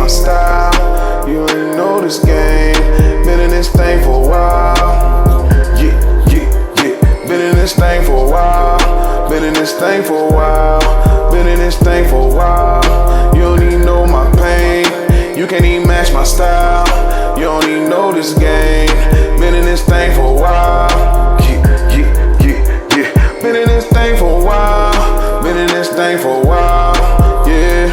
style. You ain't know this game. Been in this thing for a while. Been in this thing for a while. Been in this thing for a while. Been in this thing for a while. You don't even know my pain. You can't even match my style. You don't even know this game. Been in this thing for a while. Been in this thing for a while. Been in this thing for a while. Yeah.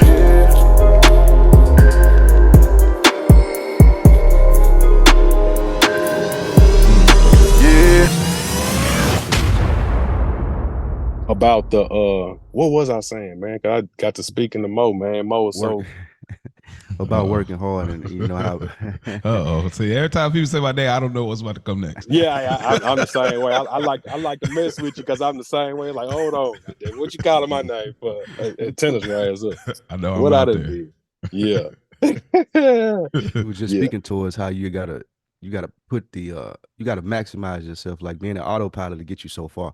About the what was I saying, man? 'Cause I got to speaking to Mo, man. Mo was so about working hard, and you know how. See, every time people say my name, I don't know what's about to come next. Yeah, I'm the same way. I like to mess with you because I'm the same way. Like, hold on, what you calling my name for? Tennis rise up. I know. What I done did. Yeah. He was just speaking towards how you gotta put the you gotta maximize yourself, like being an autopilot to get you so far.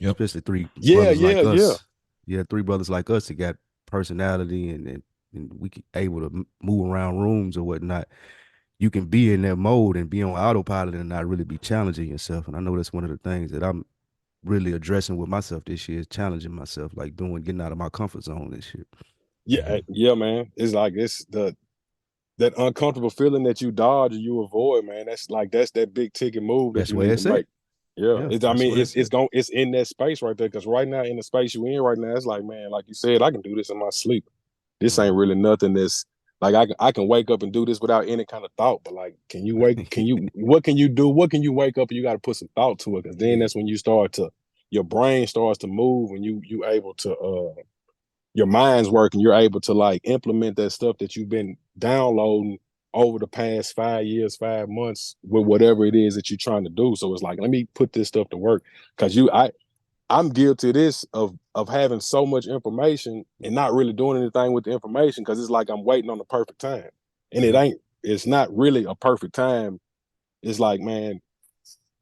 Yep. Especially three brothers like us. Yeah, three brothers like us that got personality and we can able to move around rooms or whatnot. You can be in that mode and be on autopilot and not really be challenging yourself. And I know that's one of the things that I'm really addressing with myself this year is challenging myself, like getting out of my comfort zone this shit. Yeah, man. It's like that uncomfortable feeling that you dodge or you avoid, man. That's that big ticket move that you need to make. Yeah, it's in that space right there. Because right now, in the space you in right now, it's like, man, like you said, I can do this in my sleep. This ain't really nothing that's like I can wake up and do this without any kind of thought. But like, what can you do? What can you wake up and you got to put some thought to it? Because then that's when your brain starts to move and you able to your mind's working. You're able to like implement that stuff that you've been downloading over the past 5 years, 5 months with whatever it is that you're trying to do. So it's like, let me put this stuff to work. Cause I'm guilty of this, of having so much information and not really doing anything with the information. Cause it's like, I'm waiting on the perfect time and it's not really a perfect time. It's like, man,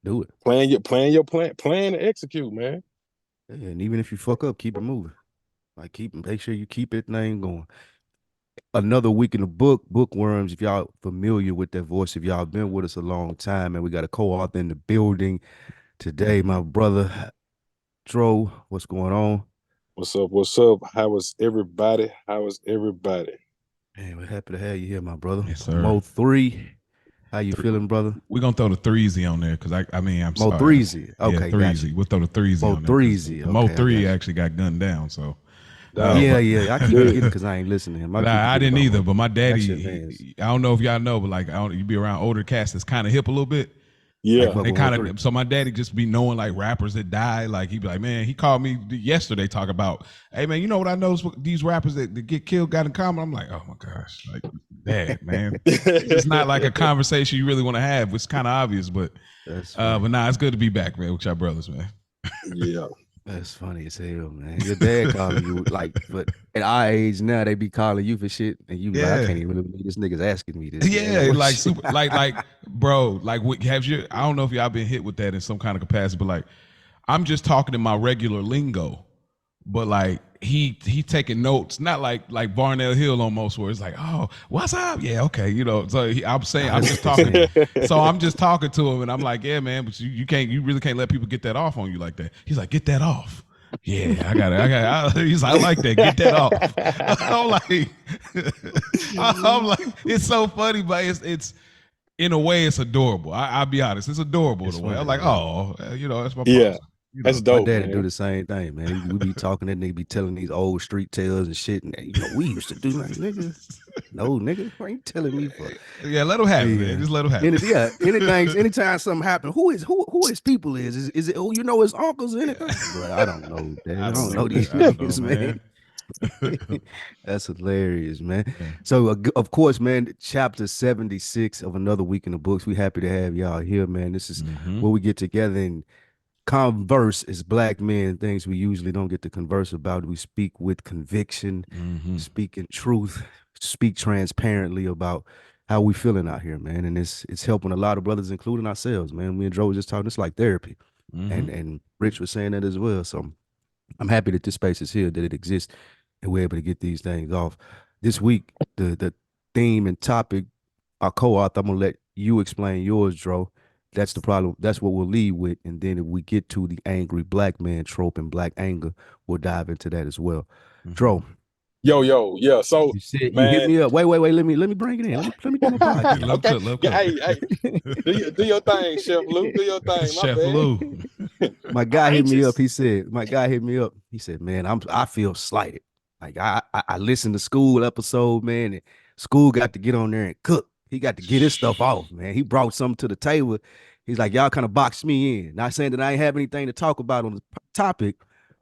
do it. Plan and execute, man. Yeah, and even if you fuck up, keep it moving. Like make sure you keep it thing going. Another week in the bookworms. If y'all familiar with that voice, if y'all been with us a long time, and we got a co-author in the building today, my brother Dro. What's going on? What's up? How is everybody? Man, we're happy to have you here, my brother. Yes, sir. Mo 3. How you feeling, brother? We're gonna throw the threezy on there because I'm Mo sorry. Threezy. Okay, yeah, threezy. Gotcha. We'll throw the threezy on there. Threezy. Okay, Mo 3 actually got gunned down, so yeah. I keep forgetting because I ain't listening to him. I didn't either, but my daddy, I don't know if y'all know, but like you be around older cats that's kind of hip a little bit. Yeah, like, they kind of. So my daddy just be knowing like rappers that die. Like he'd be like, man, he called me yesterday talking about, hey man, you know what I noticed? What these rappers that get killed got in common. I'm like, oh my gosh, like, dad, man, it's not like a conversation you really want to have. It's kind of obvious, but nah, it's good to be back, man, with y'all brothers, man. Yeah. That's funny as hell, man. Your dad calling you like, but at our age now, they be calling you for shit, and you like, I can't even believe this nigga's asking me this. Yeah, like super, like, bro, like, have you? I don't know if y'all been hit with that in some kind of capacity, but like, I'm just talking in my regular lingo, but like he taking notes, not like Barnell Hill almost, where it's like, oh, what's up? Yeah, okay, you know. So I'm saying, I'm just talking. So I'm just talking to him, and I'm like, yeah, man, but you really can't let people get that off on you like that. He's like, get that off. Yeah, I got it. He's like, I like that. Get that off. I'm like, it's so funny, but it's in a way, it's adorable. I'll be honest, it's adorable in a way. I'm like, oh, you know, that's my yeah. That's dope. My daddy do the same thing, man. We be talking, that nigga be telling these old street tales and shit, and you know, we used to do like, nigga. No, nigga, why you telling me for? Yeah, let him have it, man. Just let him have it. Anytime something happen, who his people is it who you know his uncles or anything? But I don't know, Dad. I don't know these niggas, man. That's hilarious, man. Yeah. So of course, man, chapter 76 of Another Week in the Books. We happy to have y'all here, man. This is where we get together and converse as black men, things we usually don't get to converse about. We speak with conviction, speak in truth, speak transparently about how we feeling out here, man. And it's helping a lot of brothers, including ourselves, man. Me and Dro was just talking, it's like therapy. And Rich was saying that as well. So I'm happy that this space is here, that it exists, and we're able to get these things off. This week, the theme and topic, our co-author, I'm gonna let you explain yours, Dro. That's the problem. That's what we'll lead with, and then if we get to the angry black man trope and black anger, we'll dive into that as well. Dro, Yo, yeah. So, you said you hit man, me up. Wait. Let me bring it in. Let me do my podcast. Love okay. cook, love Yeah, cook. hey, do your thing, Chef Lou. Do your thing. My Chef bad. Lou. My guy hit me up. Righteous. He said, man, I feel slighted. Like I listened to school episode, man, and school got to get on there and cook. He got to get his stuff off, man. He brought something to the table. He's like, y'all kind of boxed me in. Not saying that I ain't have anything to talk about on the topic,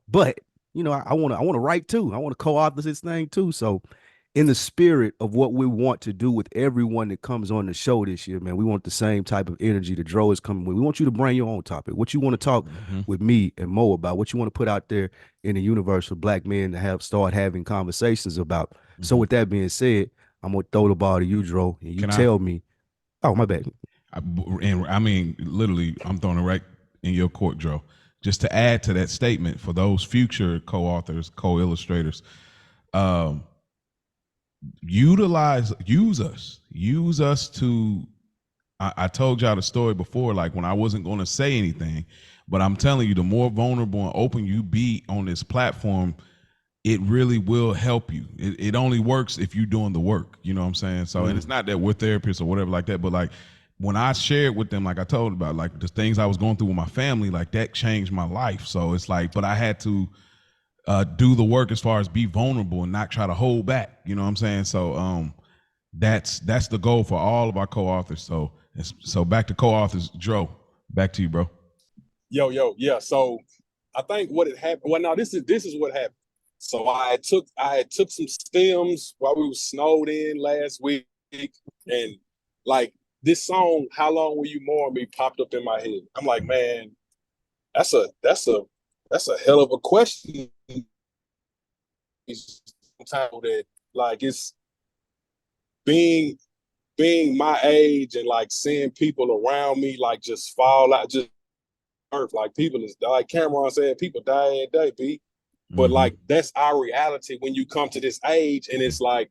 but you know, I want to write too. I want to co-author this thing too. So in the spirit of what we want to do with everyone that comes on the show this year, man, we want the same type of energy that Dro is coming with. We want you to bring your own topic. What you want to talk with me and Mo about, what you want to put out there in the universe for black men to start having conversations about. So with that being said, I'm going to throw the ball to you, Dro, and you tell me. Oh, my bad. And I mean, literally, I'm throwing it right in your court, Dro. Just to add to that statement for those future co-authors, co-illustrators, use us to, I told y'all the story before, like when I wasn't going to say anything, but I'm telling you, the more vulnerable and open you be on this platform, it really will help you. It only works if you're doing the work, you know what I'm saying? So, and it's not that we're therapists or whatever like that, but like when I shared with them, like I told about, like the things I was going through with my family, like that changed my life. So it's like, but I had to do the work as far as be vulnerable and not try to hold back, you know what I'm saying? So that's the goal for all of our co-authors. So back to co-authors, Dro, back to you, bro. Yo, yeah. So I think what had happened. Well, now this is what happened. So I had took some stems while we were snowed in last week, and like this song, "How Long Will You Mourn Me," popped up in my head. I'm like, man, that's a hell of a question. Title that like it's being my age and like seeing people around me like just fall out, just earth. Like people is like Cameron said, people die every day, B. But like that's our reality when you come to this age, and it's like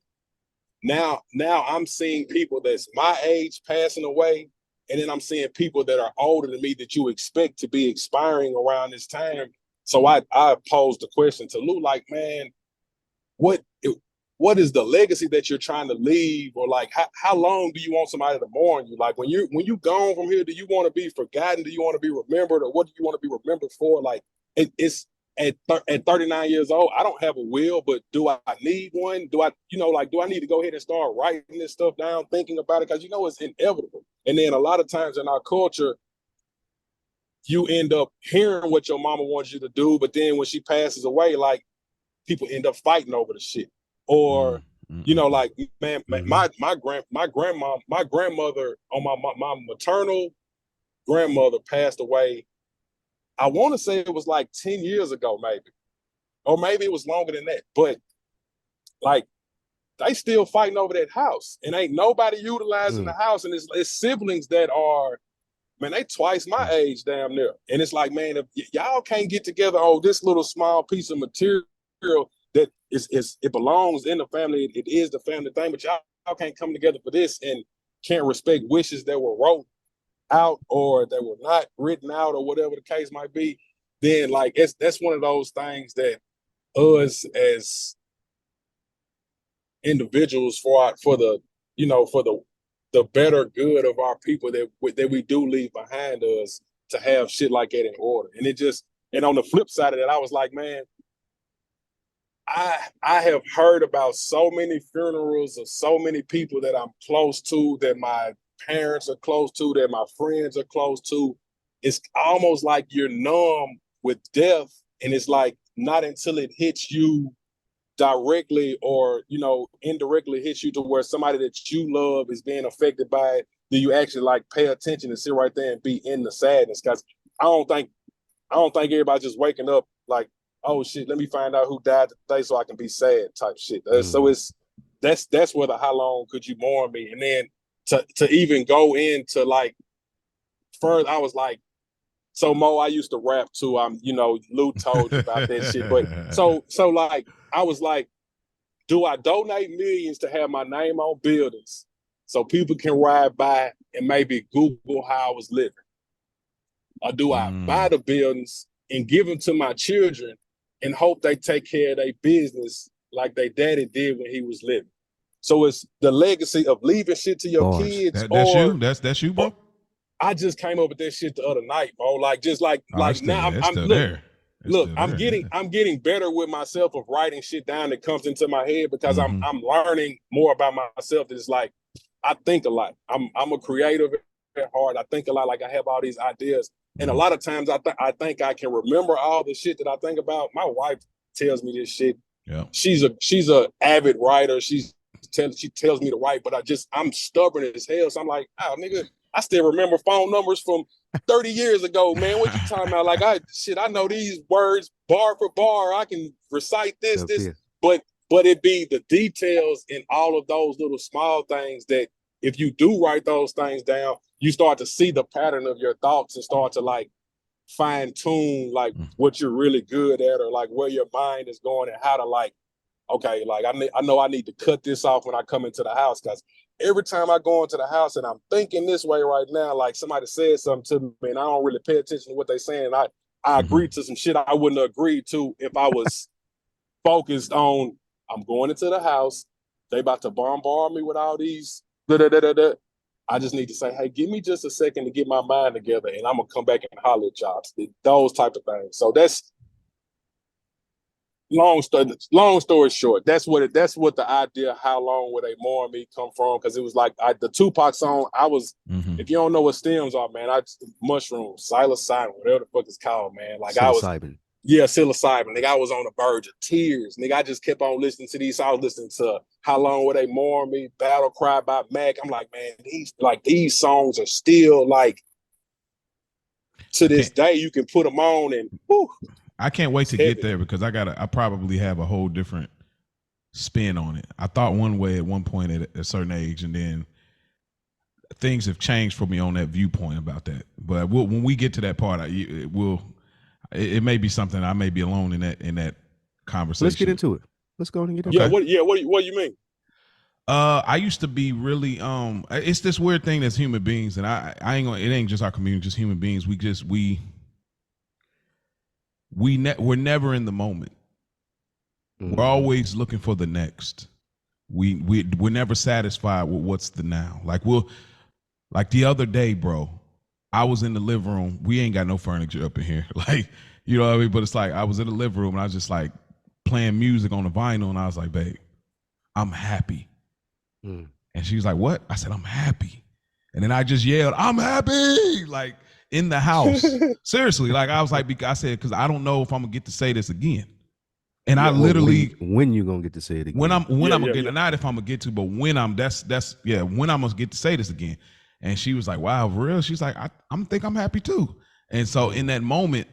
now I'm seeing people that's my age passing away, and then I'm seeing people that are older than me that you expect to be expiring around this time. So I posed the question to Lou, like, man, what is the legacy that you're trying to leave, or like how long do you want somebody to mourn you? Like when you gone from here, do you want to be forgotten? Do you want to be remembered, or what do you want to be remembered for? Like it's at 39 years old, I don't have a will, but do I need one? Do I need to go ahead and start writing this stuff down, thinking about it? Because it's inevitable. And then a lot of times in our culture, you end up hearing what your mama wants you to do, but then when she passes away, like people end up fighting over the shit. Or like man, my grandmother on my maternal grandmother passed away. I want to say it was like 10 years ago, maybe. Or maybe it was longer than that. But like they still fighting over that house, and ain't nobody utilizing the house. And it's siblings that are, man, they twice my age damn near. And it's like, man, if y'all can't get together on this little small piece of material that it belongs in the family, it is the family thing, but y'all can't come together for this and can't respect wishes that were wrote out or that were not written out or whatever the case might be, then like that's one of those things that us as individuals for the better good of our people that we do leave behind us, to have shit like that in order. And on the flip side of that, I was like, man, I have heard about so many funerals of so many people that I'm close to, that my parents are close to, that my friends are close to. It's almost like you're numb with death, and it's like not until it hits you directly or indirectly hits you to where somebody that you love is being affected by it, do you actually like pay attention and sit right there and be in the sadness. Because I don't think everybody's just waking up like, oh shit, let me find out who died today so I can be sad type shit. So that's where the how long could you mourn me? And then to even go into like further, I was like, so Mo, I used to rap too. Lou told you about that shit. But so like I was like, do I donate millions to have my name on buildings so people can ride by and maybe Google how I was living? Or do I buy the buildings and give them to my children and hope they take care of their business like their daddy did when he was living? So it's the legacy of leaving shit to your kids. That's you? That's you, bro? I just came up with that shit the other night, bro. Like, just like now I'm there. Look, I'm getting better with myself of writing shit down that comes into my head because I'm learning more about myself. It's like I think a lot. I'm a creative at heart. I think a lot. Like I have all these ideas, and a lot of times I think I can remember all the shit that I think about. My wife tells me this shit. Yeah, she's a avid writer. She tells me to write, but I'm stubborn as hell. So I'm like, oh nigga, I still remember phone numbers from 30 years ago, man. What you talking about? Like, I know these words bar for bar. I can recite this, but it be the details in all of those little small things that if you do write those things down, you start to see the pattern of your thoughts and start to like fine tune like what you're really good at or like where your mind is going and how to like, okay, like I know I need to cut this off when I come into the house because every time I go into the house and I'm thinking this way right now, like somebody said something to me and I don't really pay attention to what they're saying. I agree to some shit I wouldn't have agreed to if I was focused on I'm going into the house. They about to bombard me with all these I just need to say, hey, give me just a second to get my mind together and I'm gonna come back and holler at y'all. Those type of things. So that's long story short, that's what the idea how long would they mourn me come from? Because it was like the Tupac song. I was if you don't know what stems are, man, mushroom, psilocybin, whatever the fuck it's called, man. Like psilocybin. Psilocybin. Nigga, I was on the verge of tears. Nigga, I just kept on listening to these. I was listening to How Long Will They Mourn Me, Battle Cry by Mac. I'm like, man, these songs are still like to this day. You can put them on and whew, I can't wait to get there because I probably have a whole different spin on it. I thought one way at one point at a certain age, and then things have changed for me on that viewpoint about that. But when we get to that part, it may be something I may be alone in that conversation. Let's get into it. Let's go and get into it. What do you mean? I used to be really it's this weird thing that's human beings, and I ain't gonna, it ain't just our community, just human beings. We're never in the moment. We're always looking for the next. We're never satisfied with what's the now. Like the other day, bro, I was in the living room. We ain't got no furniture up in here. Like, you know what I mean? But it's like I was in the living room and I was just like playing music on the vinyl and I was like, babe, I'm happy. And she was like, what? I said, I'm happy. And then I just yelled, I'm happy. Like in the house. Seriously. Like I was like, I said, because I don't know if I'm gonna get to say this again. And I literally when you gonna get to say it again? When I'm gonna get not if I'm gonna get to, but when I'm when I'm gonna get to say this again. And she was like, wow, for real? She's like, I'm happy too. And so in that moment,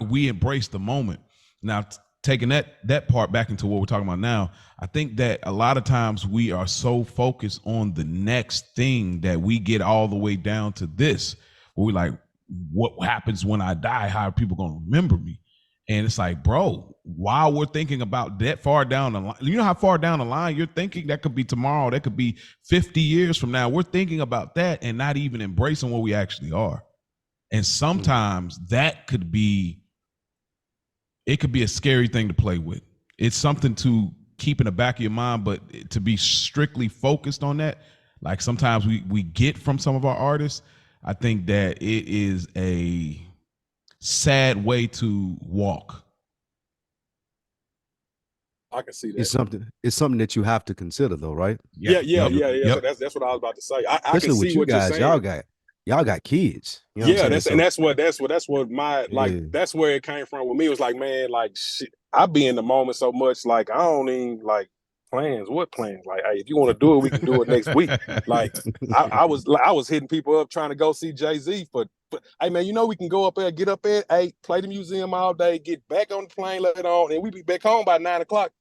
we embraced the moment. Now taking that part back into what we're talking about now, I think that a lot of times we are so focused on the next thing that we get all the way down to this, where we're like, what happens when I die? How are people gonna remember me? And it's like, bro, while we're thinking about that far down the line, you know how far down the line you're thinking? That could be tomorrow, that could be 50 years from now. We're thinking about that and not even embracing what we actually are. And sometimes that could be a scary thing to play with. It's something to keep in the back of your mind, but to be strictly focused on that, like sometimes we get from some of our artists, I think that it is a sad way to walk. I can see that. It's something that you have to consider though, right? Yeah. So that's what I was about to say. I can see with you what guys, you're saying. Y'all got kids. You know that's what my that's where it came from with me. It was like, man, like shit, I be in the moment so much, like I don't even like plans. What plans? Like, hey, if you want to do it, we can do it next week. Like I was hitting people up trying to go see Jay-Z but hey man, you know we can go up there, get up at 8, play the museum all day, get back on the plane later on, and we be back home by 9 o'clock.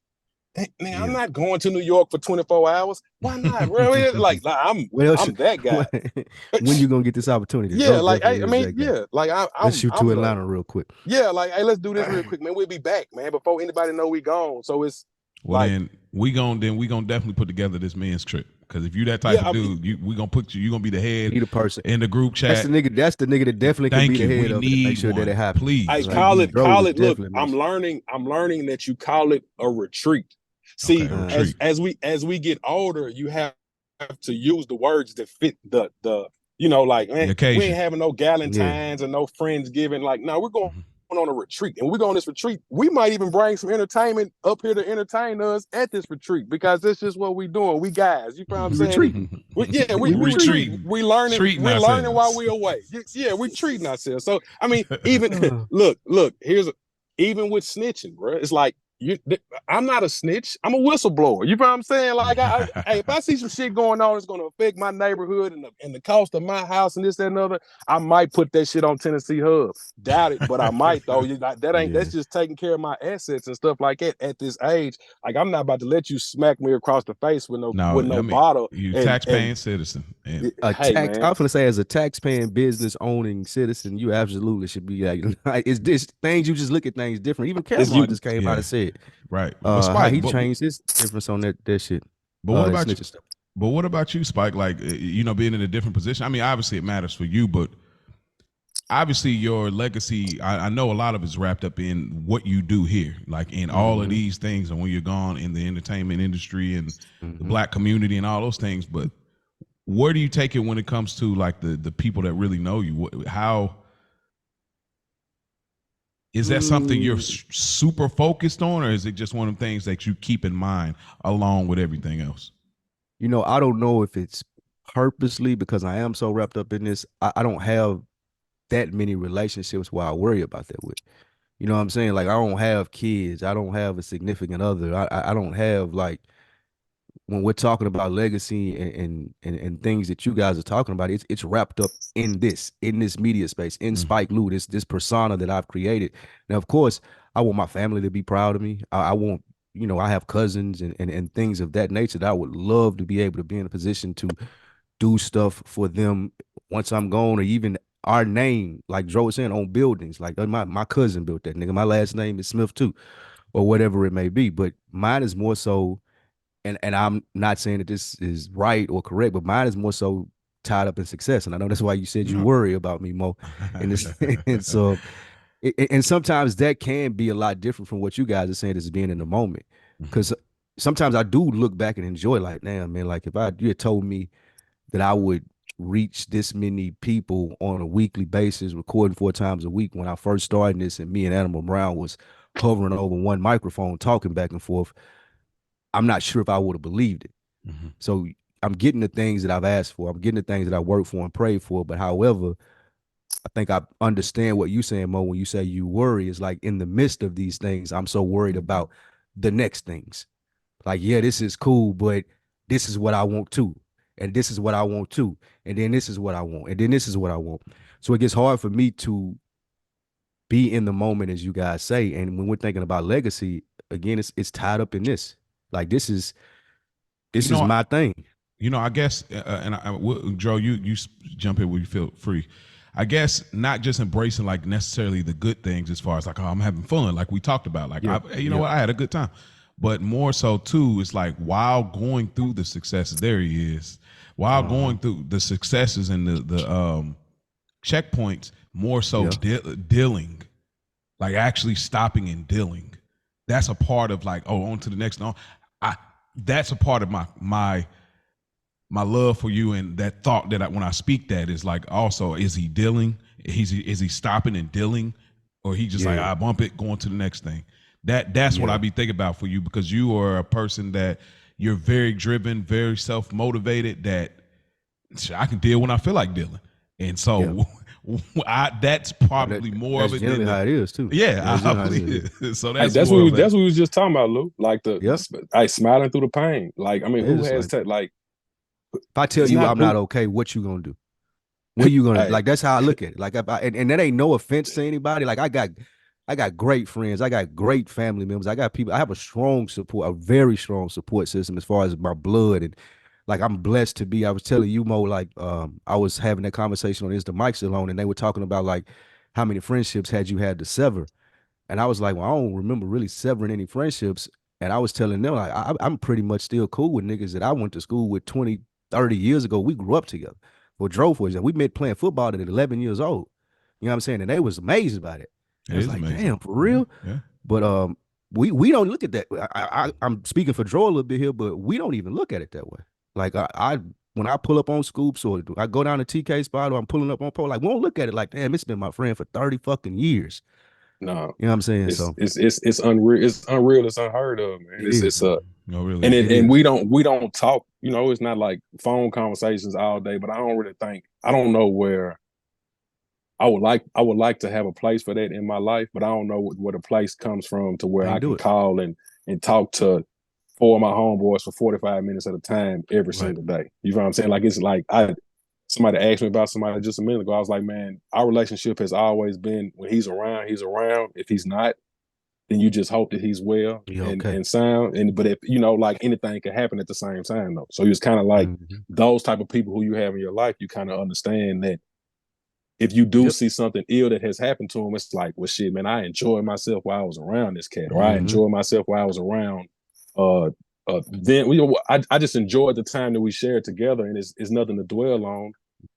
Hey, man, I'm not going to New York for 24 hours. Why not? Really? like I'm that guy. When you gonna get this opportunity? Yeah, like I mean, yeah, like let's shoot to Atlanta real quick. Yeah, like hey, let's do this real quick, man. We'll be back, man, before anybody know we gone. So it's Well, then we gonna definitely put together this men's trip. Because if you that type of dude, we gonna put you gonna be the head, be the person in the group chat. That's the nigga that definitely can be the head of it and make sure that it happens. Please. I call it. Look, I'm learning that you call it a retreat. See, as we get older, you have to use the words that fit the like, man, we ain't having no Galentines and no Friendsgiving. Like, no, we're going on a retreat, and we're going on this retreat. We might even bring some entertainment up here to entertain us at this retreat, because that's just what we doing. We guys, you know what I'm saying? We retreat. We're learning while we're away. Yeah, we treating ourselves. So I mean, even look, even with snitching, bro, it's like, I'm not a snitch. I'm a whistleblower. You know what I'm saying? Like, hey, if I see some shit going on, it's going to affect my neighborhood and the cost of my house and this, that, and other, I might put that shit on Tennessee Hub. Doubt it, but I might though. That's just taking care of my assets and stuff like that at this age. Like, I'm not about to let you smack me across the face with no bottle. You tax-paying citizen. And I'm going to say, as a tax-paying, business-owning citizen, you absolutely should be like, it's this things, you just look at things different. Even Cameron just came out and said, right. Spike, he changed his difference on that shit. But what about you? But what about you, Spike? Like, being in a different position. I mean, obviously it matters for you, but obviously your legacy, I know a lot of it's wrapped up in what you do here, like in all of these things, and when you're gone in the entertainment industry and the Black community and all those things. But where do you take it when it comes to like the people that really know you? How is that something you're super focused on, or is it just one of the things that you keep in mind along with everything else? I don't know if it's purposely, because I am so wrapped up in this. I don't have that many relationships where I worry about that with. You know what I'm saying? Like, I don't have kids. I don't have a significant other. I don't have, like, when we're talking about legacy and things that you guys are talking about, it's wrapped up in this media space, in Spike Lou, this persona that I've created. Now, of course, I want my family to be proud of me. I want, I have cousins and things of that nature that I would love to be able to be in a position to do stuff for them once I'm gone, or even our name, like Dro was saying, on buildings. Like, my cousin built that, nigga. My last name is Smith too, or whatever it may be. But mine is more so, and I'm not saying that this is right or correct, but mine is more so tied up in success. And I know that's why you said you worry about me, Mo. And so, and sometimes that can be a lot different from what you guys are saying as being in the moment. Because sometimes I do look back and enjoy, like, damn, man, like, if you had told me that I would reach this many people on a weekly basis, recording 4 times a week when I first started this, and me and Animal Brown was hovering over one microphone, talking back and forth, I'm not sure if I would have believed it. So I'm getting the things that I've asked for. I'm getting the things that I worked for and prayed for. But however, I think I understand what you're saying, Mo, when you say you worry. Is like, in the midst of these things, I'm so worried about the next things. Like, yeah, this is cool, but this is what I want too. And this is what I want too. And then this is what I want. And then this is what I want. So it gets hard for me to be in the moment, as you guys say. And when we're thinking about legacy, again, it's tied up in this. Like, this is my thing. I guess, Dro, you jump in where you feel free. I guess not just embracing like necessarily the good things, as far as like, oh, I'm having fun, like we talked about. Like, what, I had a good time. But more so too, it's like, while going through the successes, there he is. While going through the successes and the checkpoints, more so dealing, like actually stopping and dealing. That's a part of like, on to the next. No, that's a part of my love for you, and that thought that when I speak that is like, also, is he dealing? Is he stopping and dealing, or he just like, I bump it, going to the next thing? That's what I be thinking about for you, because you are a person that you're very driven, very self-motivated, that I can deal when I feel like dealing. And so that's probably more of it than how it is too. Yeah, I believe. So that's what we was just talking about, Lou. Like, smiling through the pain. Like, I mean, who has like, if I tell you I'm not okay, what you gonna do? What are you gonna like? That's how I look at it. Like, and that ain't no offense to anybody. Like, I got great friends. I got great family members. I got people. I have a very strong support system as far as my blood. And like, I'm blessed to be. I was telling you, Mo, like, I was having that conversation on Is the Mic Still On, and they were talking about like, how many friendships had you had to sever? And I was like, well, I don't remember really severing any friendships. And I was telling them, like, I'm pretty much still cool with niggas that I went to school with 20, 30 years ago. We grew up together. For Dro, for example, we met playing football at 11 years old. You know what I'm saying? And they was amazed by it. It was like, amazing. Damn, for real? Yeah. But we don't look at that. I'm speaking for Dro a little bit here, but we don't even look at it that way. Like I when I pull up on Scoops or I go down to TK spot or I'm pulling up on Pole, like we don't look at it like, damn, it's been my friend for 30 fucking years. No, you know what I'm saying? It's unreal. It's unreal. It's unheard of, man. It's no, really, and we don't talk. You know, it's not like phone conversations all day. But I don't really think, I don't know where I would like to have a place for that in my life, but I don't know where the place comes from to where I can call and talk to 4 of my homeboys for 45 minutes at a time every single day. You know what I'm saying? Like, it's like somebody asked me about somebody just a minute ago. I was like, man, our relationship has always been, when he's around, he's around. If he's not, then you just hope that he's well and sound. But if, you know, like, anything can happen at the same time though. So it's kind of like those type of people who you have in your life, you kind of understand that if you do see something ill that has happened to him, it's like, well, shit, man, I enjoyed myself while I was around this cat, or I enjoyed myself while I was around. Then I just enjoyed the time that we shared together, and it's nothing to dwell on,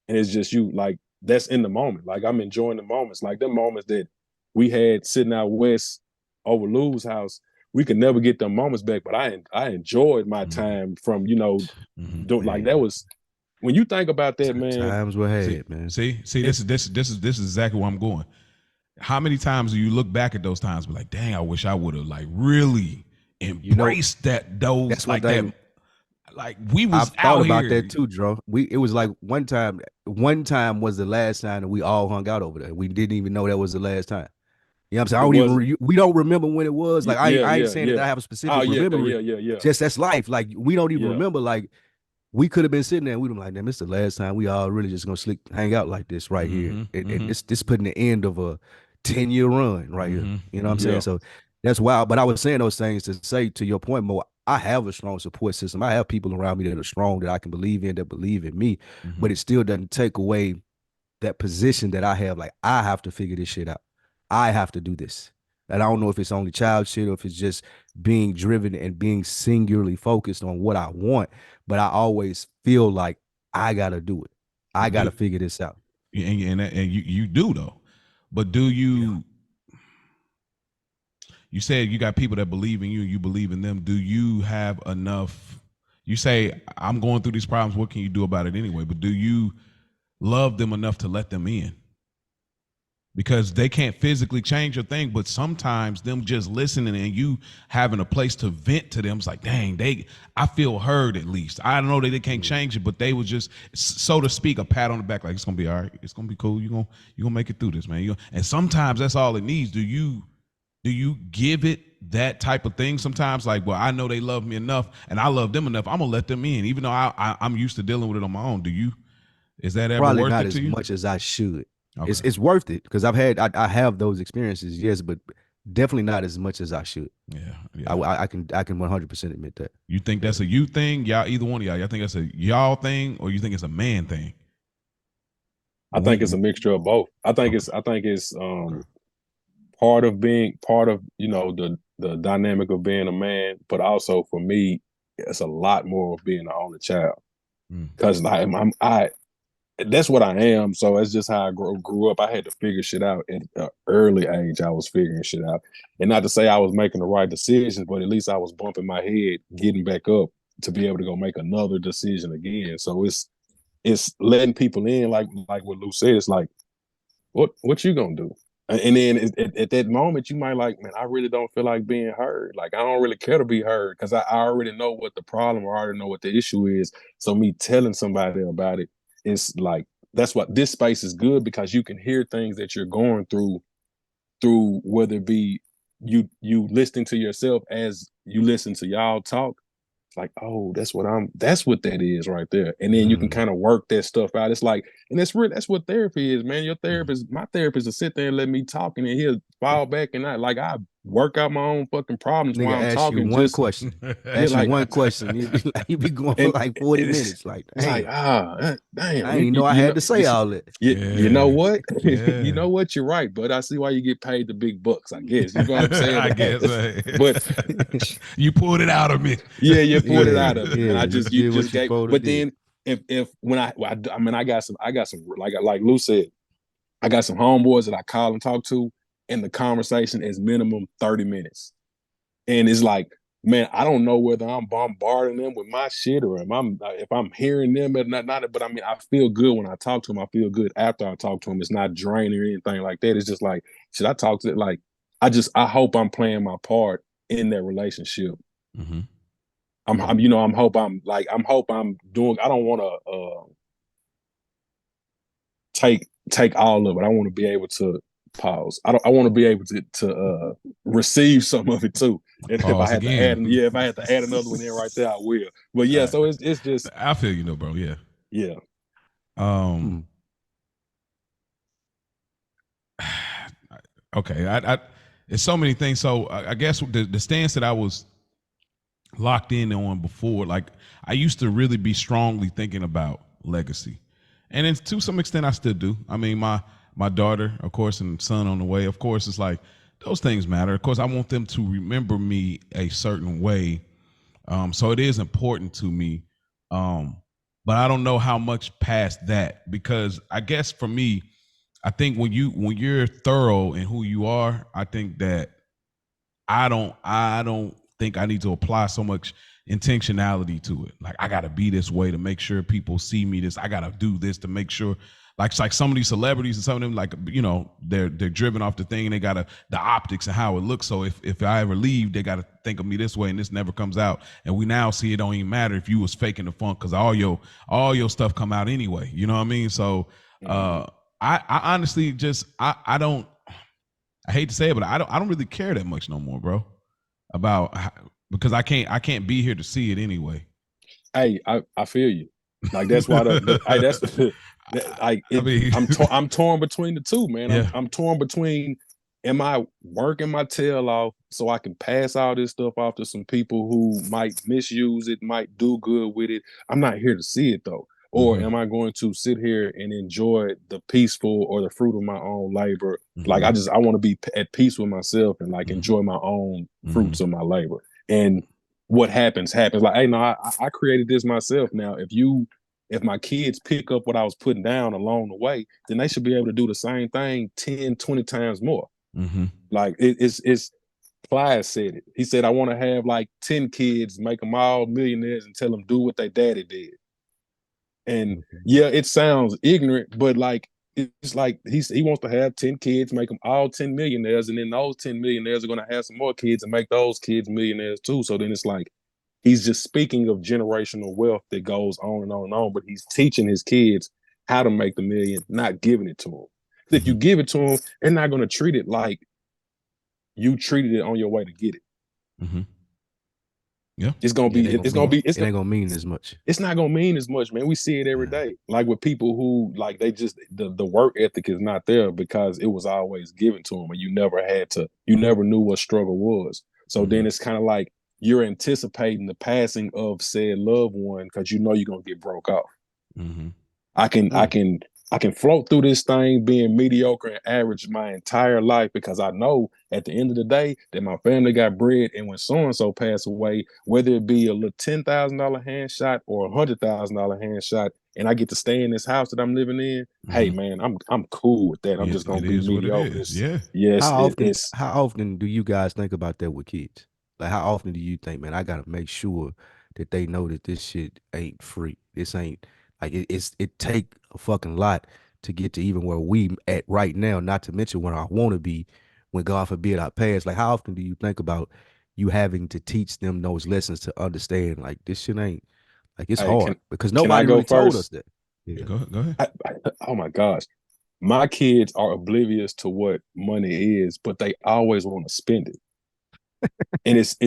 and it's just you, like, that's in the moment. Like, I'm enjoying the moments, like the moments that we had sitting out west over Lou's house. We could never get them moments back, but I enjoyed my time from, you know, doing, like, that was. When you think about that, man, times were had, man. See, this is exactly where I'm going. How many times do you look back at those times, be like, dang, I wish I would have, like, really embraced those, like that. Like, we was I've thought about that too, Dro. It was like one time was the last time that we all hung out over there. We didn't even know that was the last time. You know what I'm saying? We don't remember when it was. Like, I ain't saying that I have a specific memory. Just that's life. Like, we don't even remember. Like, we could have been sitting there and we'd be like, damn, this is the last time we all really just gonna hang out like this right here. And it's putting the end of a 10-year run right here. You know what I'm saying? So that's wild. But I was saying those things to say, to your point, Mo, I have a strong support system. I have people around me that are strong, that I can believe in, that believe in me. But it still doesn't take away that position that I have. Like, I have to figure this shit out. I have to do this. And I don't know if it's only child shit or if it's just being driven and being singularly focused on what I want. But I always feel like I got to do it. I got to figure this out. And you do, though. But do you, you said you got people that believe in you, you believe in them. Do you have enough? You say, I'm going through these problems. What can you do about it anyway? But do you love them enough to let them in? Because they can't physically change your thing, but sometimes them just listening and you having a place to vent to them, it's like, dang, I feel heard at least. I don't know that they can't change it, but they was just, so to speak, a pat on the back, like, it's gonna be all right, it's gonna be cool, you're gonna make it through this, man. And sometimes that's all it needs. Do you give it that type of thing sometimes? Like, well, I know they love me enough and I love them enough, I'm gonna let them in, even though I'm used to dealing with it on my own. Is that ever Probably worth not it to as you? much as I should. Okay. It's worth it because I have those experiences, yes, but definitely not as much as I should. Yeah. I can 100% admit that. You think that's a you thing, y'all? Either one of y'all think that's a y'all thing, or you think it's a man thing? I think it's a mixture of both. I think it's part of, you know, the dynamic of being a man, but also for me, it's a lot more of being the only child. Because that's what I am. So that's just how I grew up. I had to figure shit out at an early age. I was figuring shit out. And not to say I was making the right decisions, but at least I was bumping my head, getting back up to be able to go make another decision again. So it's letting people in, like what Lou said. It's like, what you gonna do? And then at that moment, you might like, man, I really don't feel like being heard. Like, I don't really care to be heard because I already know what the problem, or I already know what the issue is. So me telling somebody about it, it's like, that's what this space is good, because you can hear things that you're going through whether it be you listening to yourself as you listen to y'all talk. It's like, oh, that's what that is right there. And then you can kind of work that stuff out. It's like, and that's what therapy is, man. My therapist will sit there and let me talk, and then he'll fall back, and work out my own fucking problems Nigga while I'm ask talking. you one Just question. Ask you one question. You be going for like 40 minutes. Like, it's like, damn. I didn't know I had to say all that. You know what? Yeah. You know what? You're right, but I see why you get paid the big bucks, I guess. You know what I'm saying? I guess. But you pulled it out of me. yeah, you pulled it out of me. Yeah, and I you just gave. But did. then if when I mean I got some like Lou said, I got some homeboys that I call and talk to, and the conversation is minimum 30 minutes. And it's like, man, I don't know whether I'm bombarding them with my shit or if I'm hearing them or not. But I mean, I feel good when I talk to them. I feel good after I talk to them. It's not draining or anything like that. It's just like, should I talk to it? Like, I hope I'm playing my part in that relationship. Mm-hmm. I'm hope I'm doing. I don't want to take all of it. I want to be able to pause. I want to be able to receive some of it too. And if I had to add, if I had to add another one in right there, I will. But yeah, so it's just. I feel you know, bro. Yeah. Yeah. Okay. I it's so many things. So I guess the stance that I was locked in on before, like I used to really be strongly thinking about legacy. And then to some extent I still do. I mean, my daughter, of course, and son on the way, of course, it's like those things matter. Of course, I want them to remember me a certain way. So it is important to me. But I don't know how much past that, because I guess for me, I think when you're thorough in who you are, I think that I don't think I need to apply so much intentionality to it. Like I gotta be this way to make sure people see me this. I gotta do this to make sure. Like it's like some of these celebrities and some of them, like, you know, they're driven off the thing and they gotta the optics and how it looks. So if I ever leave, they gotta think of me this way and this never comes out. And we now see it don't even matter if you was faking the funk, because all your stuff come out anyway. You know what I mean? So I honestly just I don't, I hate to say it, but I don't really care that much no more, bro. Because I can't be here to see it anyway. Hey, I feel you. Like that's why I'm torn between the two, man. Yeah. I'm torn between, am I working my tail off so I can pass all this stuff off to some people who might misuse it, might do good with it. I'm not here to see it though. Or am I going to sit here and enjoy the peaceful or the fruit of my own labor? Like I want to be at peace with myself and like enjoy my own fruits of my labor. And what happens. Like, hey, no, I created this myself. Now, if my kids pick up what I was putting down along the way, then they should be able to do the same thing 10, 20 times more. Like it's Clyde said it. He said, I want to have like 10 kids, make them all millionaires and tell them do what their daddy did. And yeah, it sounds ignorant, but like it's like he wants to have 10 kids, make them all 10 millionaires, and then those 10 millionaires are going to have some more kids and make those kids millionaires too. So then it's like he's just speaking of generational wealth that goes on and on and on, but he's teaching his kids how to make the million, not giving it to them. If you give it to them, they're not going to treat it like you treated it on your way to get it. Yeah, it ain't gonna mean as much. It's not gonna mean as much, man. We see it every day. Like with people who like they just the work ethic is not there because it was always given to them, and you never knew what struggle was. So then it's kind of like you're anticipating the passing of said loved one because you know you're gonna get broke off. I can float through this thing being mediocre and average my entire life because I know at the end of the day that my family got bread, and when so-and-so passed away, whether it be a little $10,000 hand shot or $100,000 hand shot, and I get to stay in this house that I'm living in, hey man, I'm cool with that. I'm just gonna be mediocre. Yes. How often do you guys think about that with kids? Like how often do you think, man, I gotta make sure that they know that this shit ain't free. This ain't like it take a fucking lot to get to even where we at right now, not to mention where I want to be when God forbid I pass. Like how often do you think about you having to teach them those lessons to understand like this shit ain't like it's hard because nobody really told us that. Yeah. Go ahead. Oh my gosh. My kids are oblivious to what money is, but they always want to spend it. And it's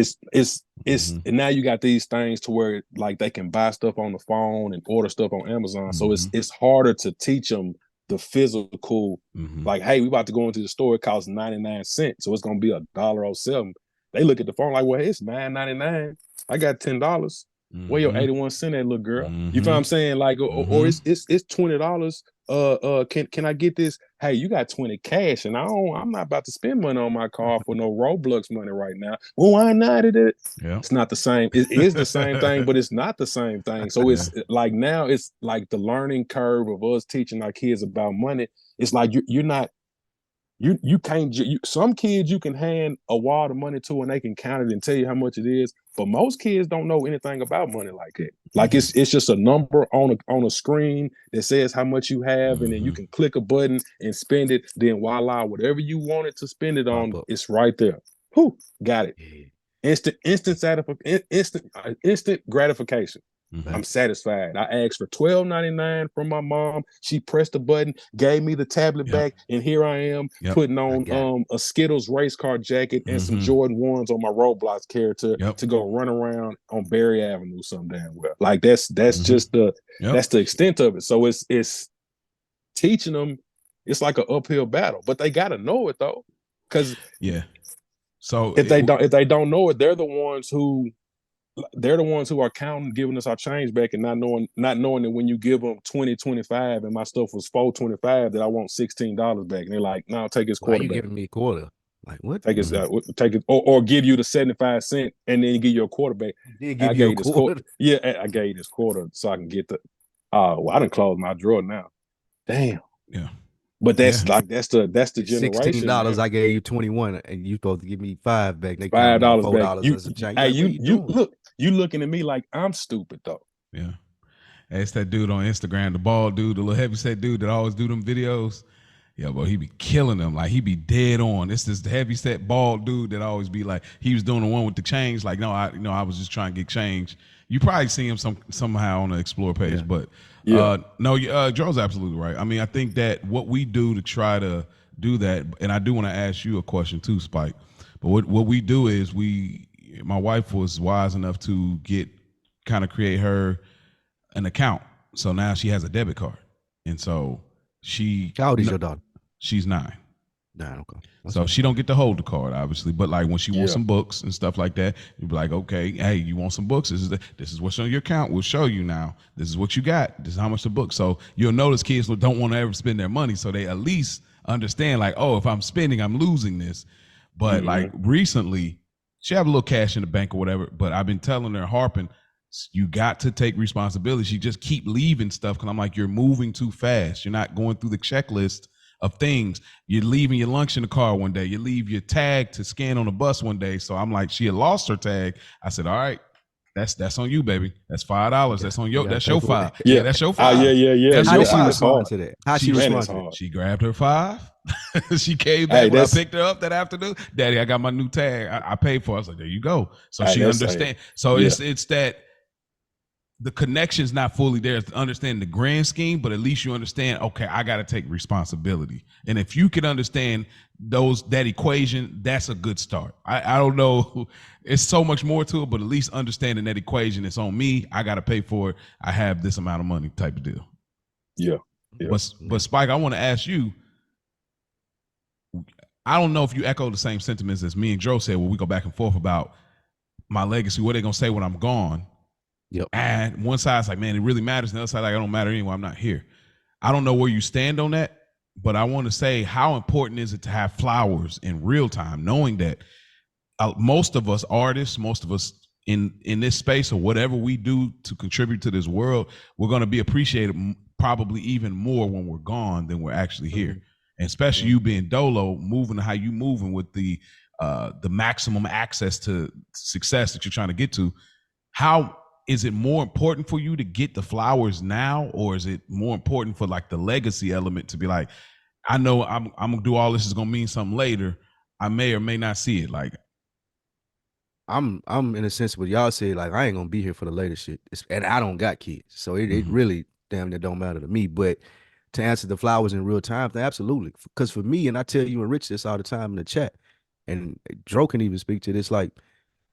and now you got these things to where like they can buy stuff on the phone and order stuff on Amazon. So it's harder to teach them the physical, like, hey, we about to go into the store, it costs 99 cents, so it's gonna be $1.07. They look at the phone like, well, it's $9.99. I got $10. Where your 81 cent at, little girl? You feel what I'm saying? Like, or it's $20. Can I get this? Hey, you got 20 cash, and I'm not about to spend money on my car for no Roblox money right now. Well, why not? It's not the same. It is the same thing, but it's not the same thing. So it's like, now it's like the learning curve of us teaching our kids about money. It's like you're not. You can't. Some kids you can hand a wad of money to and they can count it and tell you how much it is. But most kids don't know anything about money like that. Like it's just a number on a screen that says how much you have, and then you can click a button and spend it. Then voila, whatever you wanted to spend it on, it's right there. Whew, got it. Instant gratification. I'm satisfied. I asked for $12.99 from my mom. She pressed the button, gave me the tablet back, and here I am putting on a Skittles race car jacket and some Jordan 1s on my Roblox character to go run around on Berry Avenue some damn well. Like that's just that's the extent of it. So it's teaching them. It's like an uphill battle, but they gotta know it though, because So if they don't know it, they're the ones who are counting, giving us our change back, and not knowing that when you give them 20.25 and my stuff was $4.25, that I want $16 back, and they're like, "No, take his quarter. Why you back. giving me a quarter? Like what? Take it, or give you the 75 cent and then give you a quarter back. Did give you a quarter? I gave you this quarter so I can get the. Well, I didn't close my drawer now. Damn. Yeah. But that's like that's the generation. $16. I gave you 21, and you supposed to give me $5 back. They $5 back. Hey, you looking at me like I'm stupid though. Yeah. Hey, it's that dude on Instagram, the bald dude, the little heavyset dude that always do them videos. Yeah, but he be killing them. Like, he be dead on. It's this heavyset bald dude that always be like, he was doing the one with the change. Like, I was just trying to get change. You probably see him somehow on the Explore page, but Dro's absolutely right. I mean, I think that what we do to try to do that, and I do want to ask you a question too, Spike. But what we do is my wife was wise enough to create her an account. So now she has a debit card, and so how old is your daughter? She's 9. 9, okay. So she don't get to hold the card, obviously. But like when she wants some books and stuff like that, you'd be like, okay, hey, you want some books? This is what's on your account. We'll show you now. This is what you got. This is how much the book. So you'll notice kids don't want to ever spend their money. So they at least understand, like, oh, if I'm spending, I'm losing this. But like recently, she have a little cash in the bank or whatever. But I've been telling her, harping, you got to take responsibility. She just keep leaving stuff because I'm like, you're moving too fast. You're not going through the checklist of things. You're leaving your lunch in the car one day. You leave your tag to scan on the bus one day. So I'm like, she had lost her tag. I said, all right, that's on you, baby. That's $5. That's on your. That's your $5. Yeah, that's your $5. Yeah. How did she respond to that? How she respond to that? She grabbed her $5. She came back when I picked her up that afternoon. Daddy, I got my new tag. I paid for it. I was like, there you go. So she understands. So it's that. The connection's not fully there to understand the grand scheme, but at least you understand, okay, I got to take responsibility. And if you can understand that equation, that's a good start. I don't know. It's so much more to it, but at least understanding that equation, it's on me. I got to pay for it. I have this amount of money type of deal. Yeah. But Spike, I want to ask you, I don't know if you echo the same sentiments as me and Dro said when we go back and forth about my legacy, what they going to say when I'm gone. Yep. And one side's like, man, it really matters. And the other side, like, I don't matter anyway. I'm not here. I don't know where you stand on that, but I want to say, how important is it to have flowers in real time, knowing that most of us artists, most of us in this space or whatever we do to contribute to this world, we're going to be appreciated probably even more when we're gone than we're actually here. And especially you being Dolo, moving how you moving with the maximum access to success that you're trying to get to. How is it more important for you to get the flowers now, or is it more important for like the legacy element to be like, I know I'm gonna do all this, is gonna mean something later. I may or may not see it. Like, I'm in a sense what y'all say, like, I ain't gonna be here for the later shit, and I don't got kids, so it really damn near don't matter to me. But to answer the flowers in real time, absolutely, because for me, and I tell you and Rich this all the time in the chat, and Dro can even speak to this, like,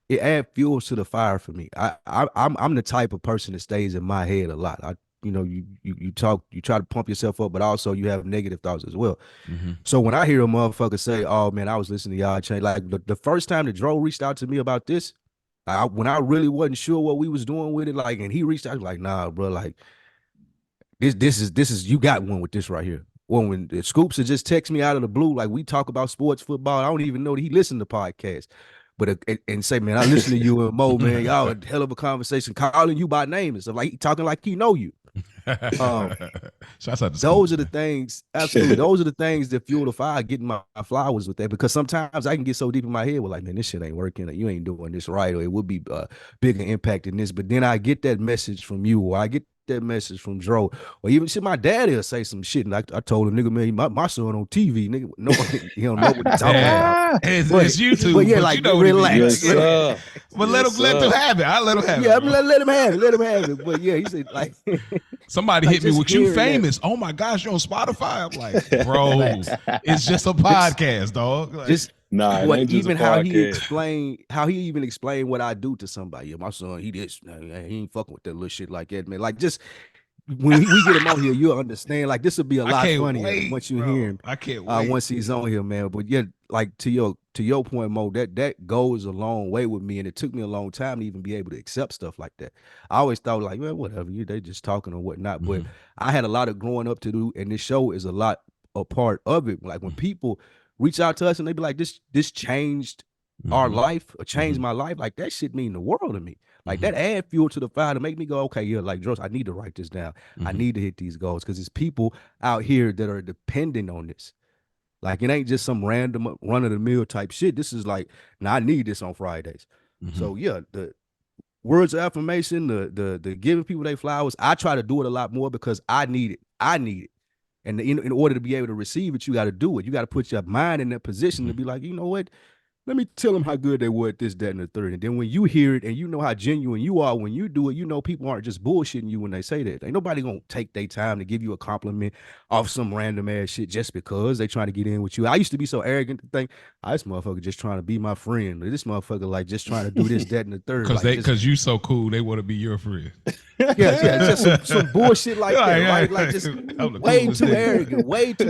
it adds fuel to the fire for me. I'm the type of person that stays in my head a lot. you talk, you try to pump yourself up, but also you have negative thoughts as well. So when I hear a motherfucker say, "Oh man, I was listening to y'all change," like the first time that Dro reached out to me about this, when I really wasn't sure what we was doing with it, like, and he reached out, like, nah, bro, like this is you got one with this right here. Well, when the Scoops had just text me out of the blue, like we talk about sports, football, I don't even know that he listened to podcasts. But and say, man, I listen to you and Mo, man, y'all a hell of a conversation, calling you by name and stuff, like talking like he know you. Those are the things, absolutely. Those are the things that fuel the fire, getting my flowers with that, because sometimes I can get so deep in my head with like, man, this shit ain't working, or you ain't doing this right, or it would be bigger impact than this. But then I get that message from you, or I get that message from Dro, or even shit, my daddy will say some shit, and I told him, nigga, man, my son on TV, nigga, no, he don't know what he's talking about. It's YouTube, but yeah, like, you know, relax. But let him have it. I let him have it. Yeah, let him have it. But yeah, he said, like, somebody hit me with you famous. That. Oh my gosh, you're on Spotify. I'm like, bro, it's just a podcast, dog. Like, just even how he even explained what I do to somebody. Yeah, my son, he ain't fucking with that little shit like that, man. Like, just when we get him on here, you'll understand. Like, this will be a lot funnier once you hear him. I can't wait. Once he's on here, man. But yeah, like to your point, Mo, that goes a long way with me, and it took me a long time to even be able to accept stuff like that. I always thought, like, man, whatever, they just talking or whatnot. But I had a lot of growing up to do, and this show is a part of it. Like, when people reach out to us and they be like, this changed our life, or changed my life, like, that shit mean the world to me. Like, that add fuel to the fire to make me go, okay, yeah, like, Dros, I need to write this down. I need to hit these goals, because there's people out here that are dependent on this. Like, it ain't just some random run-of-the-mill type shit. This is like, now I need this on Fridays. So yeah, the words of affirmation, the giving people their flowers, I try to do it a lot more because I need it. And in order to be able to receive it, you got to do it. You got to put your mind in that position to be like, you know what? Let me tell them how good they were at this, that, and the third. And then when you hear it and you know how genuine you are when you do it, you know people aren't just bullshitting you when they say that. Ain't nobody gonna take their time to give you a compliment off some random ass shit just because they trying to get in with you. I used to be so arrogant to think, this motherfucker just trying to be my friend. Or this motherfucker like just trying to do this, that, and the third. Because you so cool, they want to be your friend. Yeah, just some bullshit like that, right? Like, just way too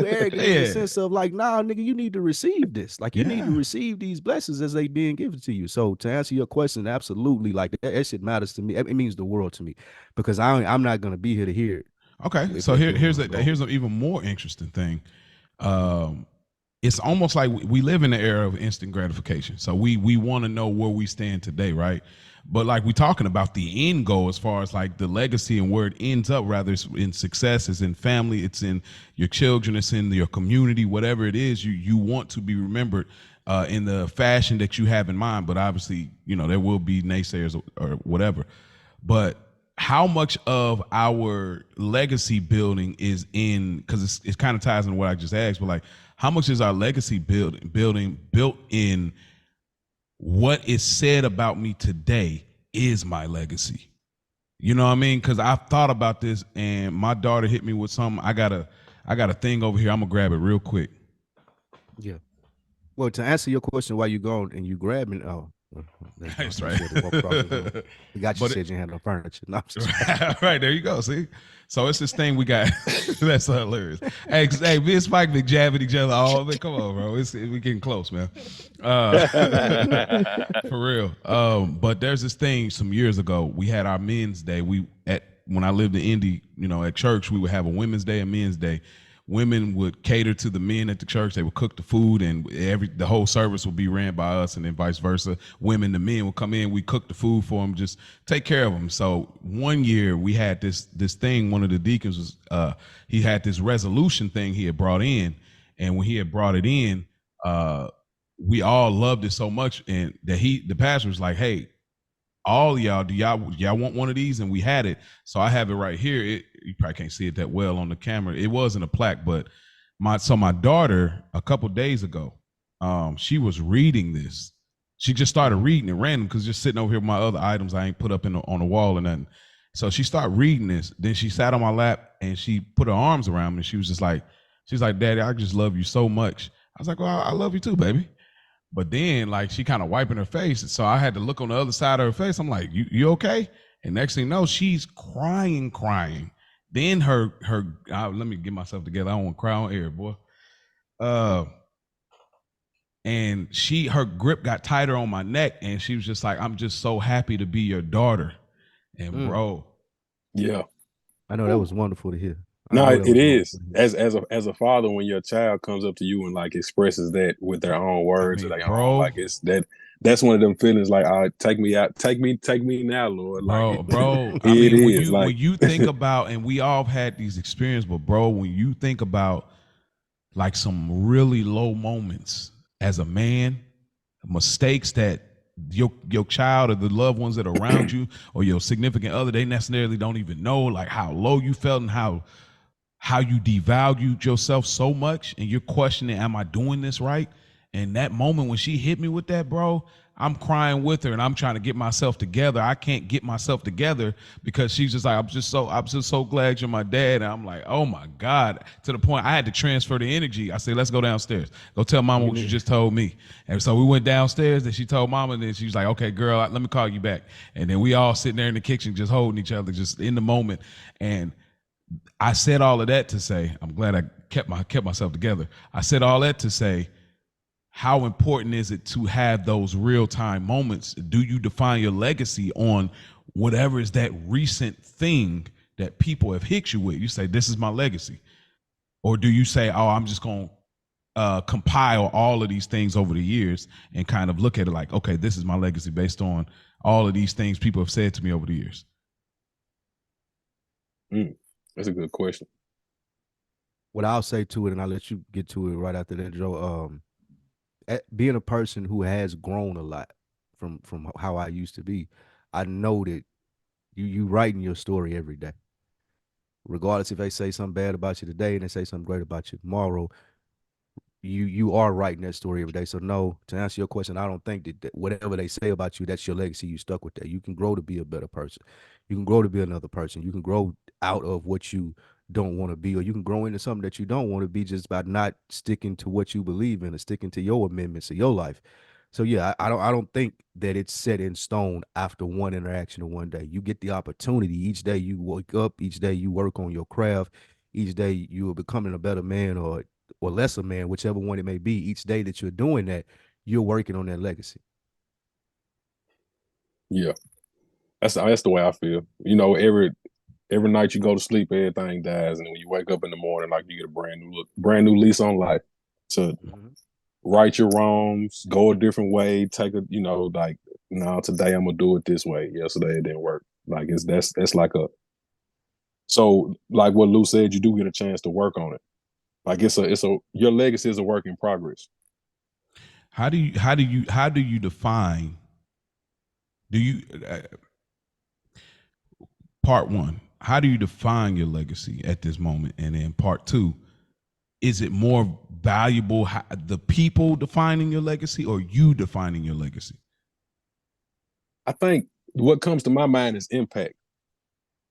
arrogant in the sense of like, nah, nigga, you need to receive this. Like, you need to receive these blessings as they being given to you. So to answer your question, absolutely, like that shit matters to me. It means the world to me, because I'm not gonna be here to hear it. Okay, so here's an even more interesting thing. It's almost like we live in the era of instant gratification. So we want to know where we stand today, right? But like we talking about the end goal as far as like the legacy and where it ends up, rather it's in success, it's in family, it's in your children, it's in your community, whatever it is, you want to be remembered in the fashion that you have in mind. But obviously, there will be naysayers or whatever. But how much of our legacy building is in, because it kind of ties into what I just asked, but like, how much is our legacy building built in what is said about me today is my legacy? You know what I mean? Because I've thought about this, and my daughter hit me with something. I got a thing over here. I'm gonna grab it real quick. Yeah. Well, to answer your question, while you go and you grabbing, that's right. You got you said you had no furniture. No, right, there you go. See, so it's this thing we got. That's hilarious. Hey, me and Spike been jabbing each other all man. Come on, bro. We getting close, man. For real. But there's this thing some years ago. We had our men's day. When I lived in Indy, at church, we would have a women's day and men's day. Women would cater to the men at the church. They would cook the food, and the whole service would be ran by us, and then vice versa. Women, the men would come in. We cook the food for them, just take care of them. So one year we had this thing. One of the deacons was he had this resolution thing he had brought in, and when he had brought it in, we all loved it so much, and that the pastor was like, "Hey, all of y'all, do y'all want one of these?" And we had it. So I have it right here. You probably can't see it that well on the camera. It wasn't a plaque, but my daughter a couple days ago, she was reading this. She just started reading it random, because just sitting over here with my other items I ain't put up on the wall or nothing. So she started reading this. Then she sat on my lap and she put her arms around me. She was like, "Daddy, I just love you so much." I was like, "Well, I love you too, baby." But then, like, she kind of wiping her face, so I had to look on the other side of her face. I'm like, "You okay?" And next thing you know, she's crying. Then let me get myself together. I don't want to cry on air, boy. And her grip got tighter on my neck, and she was just like, "I'm just so happy to be your daughter." And bro, yeah, I know that was wonderful to hear. No, it is. As a father, when your child comes up to you and like expresses that with their own words or their own, like that's one of them feelings like, take me out, take me now, Lord. Bro. I It mean, is when you think about, and we all have had these experiences, but bro, when you think about like some really low moments as a man, mistakes that your child or the loved ones that are around you or your significant other, they necessarily don't even know like how low you felt and how you devalued yourself so much, and you're questioning, am I doing this right? And that moment when she hit me with that, bro, I'm crying with her and I'm trying to get myself together. I can't get myself together because she's just like, I'm just so glad you're my dad. And I'm like, oh my God, to the point I had to transfer the energy. I said, let's go downstairs. Go tell mama what you just told me. And so we went downstairs and she told mama, and then she was like, okay, girl, let me call you back. And then we all sitting there in the kitchen just holding each other, just in the moment. And I said all of that to say, I'm glad I kept myself together. I said all that to say, how important is it to have those real-time moments? Do you define your legacy on whatever is that recent thing that people have hit you with? You say, this is my legacy. Or do you say, oh, I'm just going to compile all of these things over the years and kind of look at it like, okay, this is my legacy based on all of these things people have said to me over the years? That's a good question. What I'll say to it, and I'll let you get to it right after that, Joe. Being a person who has grown a lot from how I used to be, I know that you writing your story every day. Regardless if they say something bad about you today and they say something great about you tomorrow, you are writing that story every day. So no, to answer your question, I don't think that whatever they say about you, that's your legacy. You stuck with that. You can grow to be a better person. You can grow to be another person. You can grow out of what you don't want to be, or you can grow into something that you don't want to be just by not sticking to what you believe in or sticking to your amendments of your life. So yeah, I don't think that it's set in stone after one interaction or one day. You get the opportunity each day. You wake up each day. You work on your craft. Each day you are becoming a better man or lesser man, whichever one it may be. Each day that you're doing that, you're working on that legacy. Yeah, that's the way I feel. You know, every night you go to sleep, everything dies, and when you wake up in the morning, like you get a brand new lease on life to right your wrongs, go a different way, take a, like, no, today I'm gonna do it this way. Yesterday it didn't work. Like that's like so like what Lou said, you do get a chance to work on it. Like your legacy is a work in progress. How do you define? Part one, how do you define your legacy at this moment? And then part two, is it more valuable the people defining your legacy or you defining your legacy? I think what comes to my mind is impact.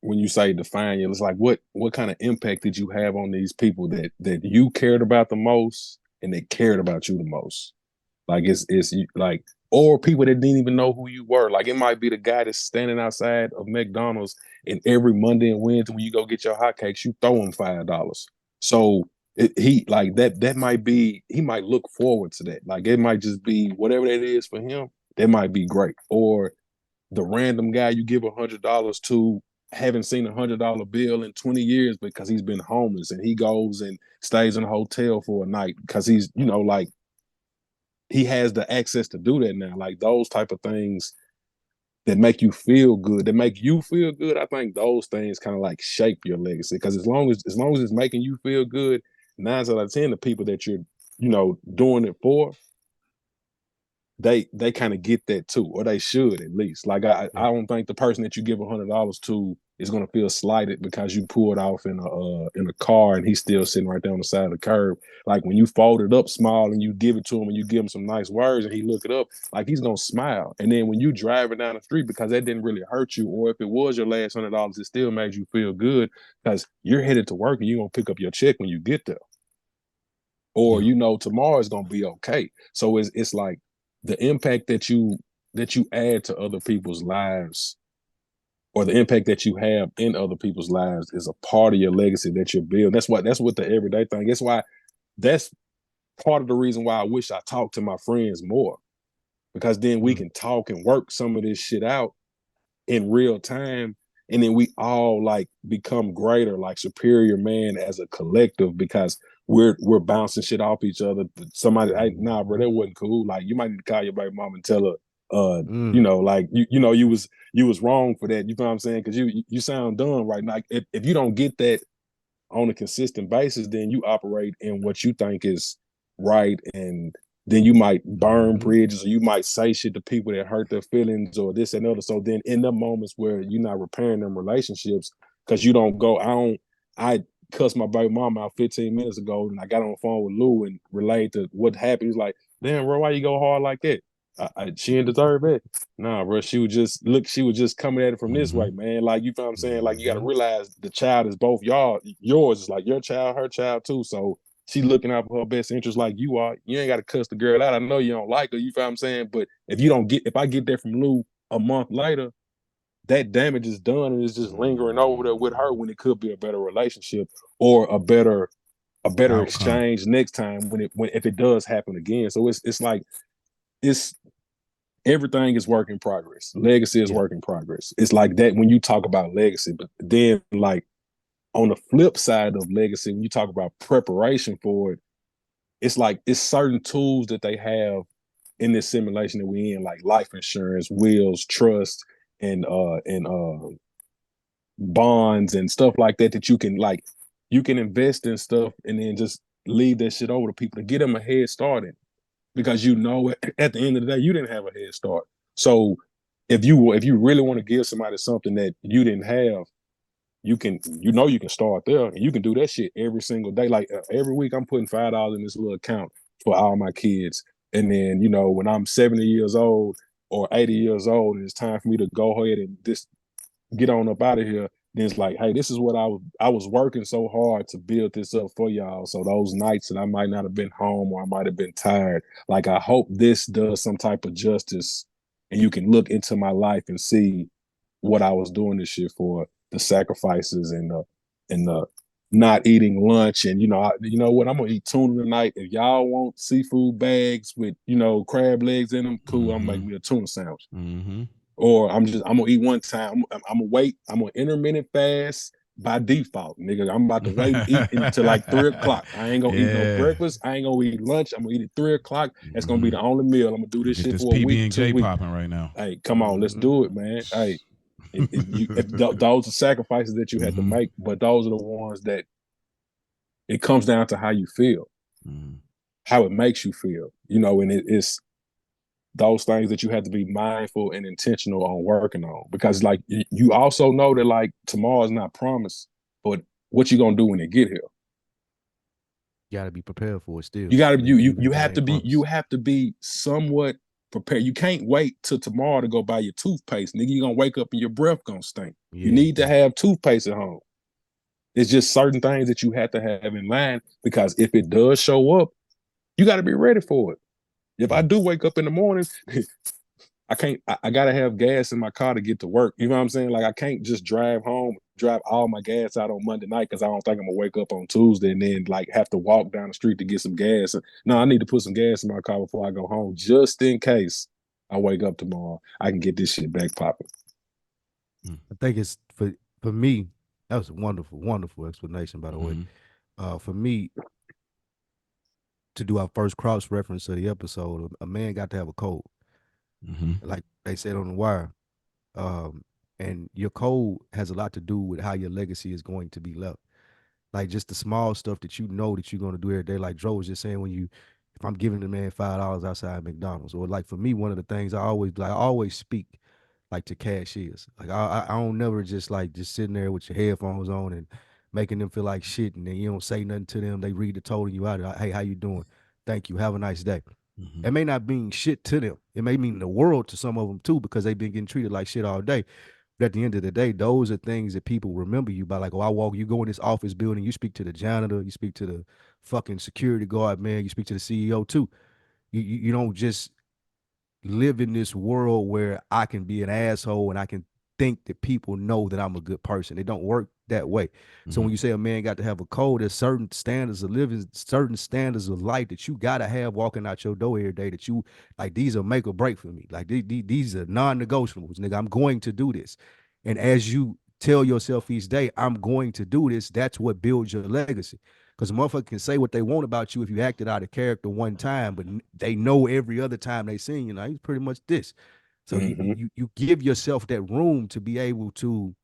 When you say define it, it's like what kind of impact did you have on these people that you cared about the most and they cared about you the most? Like it's like, or people that didn't even know who you were. Like it might be the guy that's standing outside of McDonald's and every Monday and Wednesday when you go get your hotcakes, you throw him $5. So he like that might be, he might look forward to that. Like it might just be whatever that is for him, that might be great. Or the random guy you give $100 to, haven't seen $100 bill in 20 years because he's been homeless and he goes and stays in a hotel for a night because he's, like he has the access to do that now. Like those type of things that make you feel good, I think those things kind of like shape your legacy. Because as long as it's making you feel good, 9 out of 10 the people that you're, doing it for, they kind of get that too, or they should at least. Like I don't think the person that you give $100 to is gonna feel slighted because you pulled off in a car and he's still sitting right there on the side of the curb. Like when you fold it up small and you give it to him and you give him some nice words and he look it up, like he's gonna smile. And then when you drive it down the street, because that didn't really hurt you, or if it was your last $100, it still made you feel good because you're headed to work and you're gonna pick up your check when you get there. Or tomorrow is gonna be okay. So it's like the impact that you add to other people's lives or the impact that you have in other people's lives is a part of your legacy that you're building. That's what the everyday thing. That's part of the reason why I wish I talked to my friends more, because then we can talk and work some of this shit out in real time, and then we all like become greater, like superior man as a collective, because we're bouncing shit off each other. Somebody, hey, nah, bro, that wasn't cool. Like, you might need to call your baby mom and tell her, you know, like you was wrong for that. You know what I'm saying? Because you sound dumb right now. Like, if you don't get that on a consistent basis, then you operate in what you think is right, and then you might burn bridges, or you might say shit to people that hurt their feelings or this and other. So then in the moments where you're not repairing them relationships, because you don't go, I cussed my baby mama out 15 minutes ago, and I got on the phone with Lou and relayed to what happened. He's like, damn, bro, why you go hard like that? She didn't deserve it. Nah, bro, she was just coming at it from this way, man. Like, you know what I'm saying? Like, you got to realize the child is both yours is like your child, her child too. So she looking out for her best interest like you are. You ain't got to cuss the girl out. I know you don't like her, you know what I'm saying? But if I get that from Lou a month later, that damage is done, and it's just lingering over there with her, when it could be a better relationship or a better Outcome. exchange next time if it does happen again. So it's like, everything is work in progress. Legacy is work in progress. It's like that when you talk about legacy. But then, like, on the flip side of legacy, when you talk about preparation for it, it's like it's certain tools that they have in this simulation that we in, like life insurance, wills, trust, and bonds and stuff like that, that you can invest in stuff and then just leave that shit over to people to get them a head start in. Because at the end of the day, you didn't have a head start. So if you really want to give somebody something that you didn't have, you can start there, and you can do that shit every single day. Like, every week I'm putting $5 in this little account for all my kids. And then, when I'm 70 years old or 80 years old, and it's time for me to go ahead and just get on up out of here, then it's like, hey, this is what I was working so hard to build this up for y'all. So those nights that I might not have been home, or I might have been tired, like, I hope this does some type of justice, and you can look into my life and see what I was doing this shit for, the sacrifices and the not eating lunch. And you know what, I'm gonna eat tuna tonight. If y'all want seafood bags with crab legs in them, cool. I'm gonna make me a tuna sandwich. Or I'm gonna eat one time. I'm gonna wait. I'm gonna intermittent fast by default, nigga. I'm about to wait and eat until like 3:00. I ain't gonna eat no breakfast. I ain't gonna eat lunch. I'm gonna eat at 3:00. That's gonna be the only meal. I'm gonna do this shit for a week, 2 weeks. Popping right now. Hey, come on, let's do it, man. Hey, those are sacrifices that you had to make, but those are the ones that it comes down to how you feel, how it makes you feel, and it's those things that you have to be mindful and intentional on working on, because like you also know that like tomorrow is not promised, but what you gonna do when it get here? You gotta be prepared for it still. You gotta you have to be somewhat prepared. You can't wait till tomorrow to go buy your toothpaste, nigga. You're gonna wake up and your breath gonna stink. You need to have toothpaste at home. It's just certain things that you have to have in mind, because if it does show up, you got to be ready for it. If I do wake up in the morning, I gotta have gas in my car to get to work. You know what I'm saying? Like, I can't just drive all my gas out on Monday night, because I don't think I'm gonna wake up on Tuesday and then like have to walk down the street to get some gas. No, I need to put some gas in my car before I go home, just in case I wake up tomorrow. I can get this shit back popping. I think it's for me, that was a wonderful, wonderful explanation, by the way. For me, to do our first cross reference of the episode, a man got to have a code. Like they said on The Wire. And your code has a lot to do with how your legacy is going to be left. Like, just the small stuff that that you're going to do every day. Like Dro was just saying, if I'm giving the man $5 outside McDonald's, or like for me, one of the things I always speak like to cashiers. Like, I don't never just sitting there with your headphones on and making them feel like shit, and then you don't say nothing to them. They read the total you out. Hey, how you doing? Thank you. Have a nice day. It may not mean shit to them. It may mean the world to some of them too, because they've been getting treated like shit all day. But at the end of the day, those are things that people remember you by. Like, you go in this office building, you speak to the janitor, you speak to the fucking security guard, man, you speak to the CEO too. You don't just live in this world where I can be an asshole and I can think that people know that I'm a good person. It don't work that way. So when you say a man got to have a code, there's certain standards of living, certain standards of life that you got to have walking out your door every day, that you like, these are make or break for me. Like these are non-negotiables, nigga. I'm going to do this. And as you tell yourself each day, I'm going to do this, that's what builds your legacy. Because a motherfucker can say what they want about you if you acted out of character one time, but they know every other time they seen you, he's pretty much this. So you give yourself that room to be able to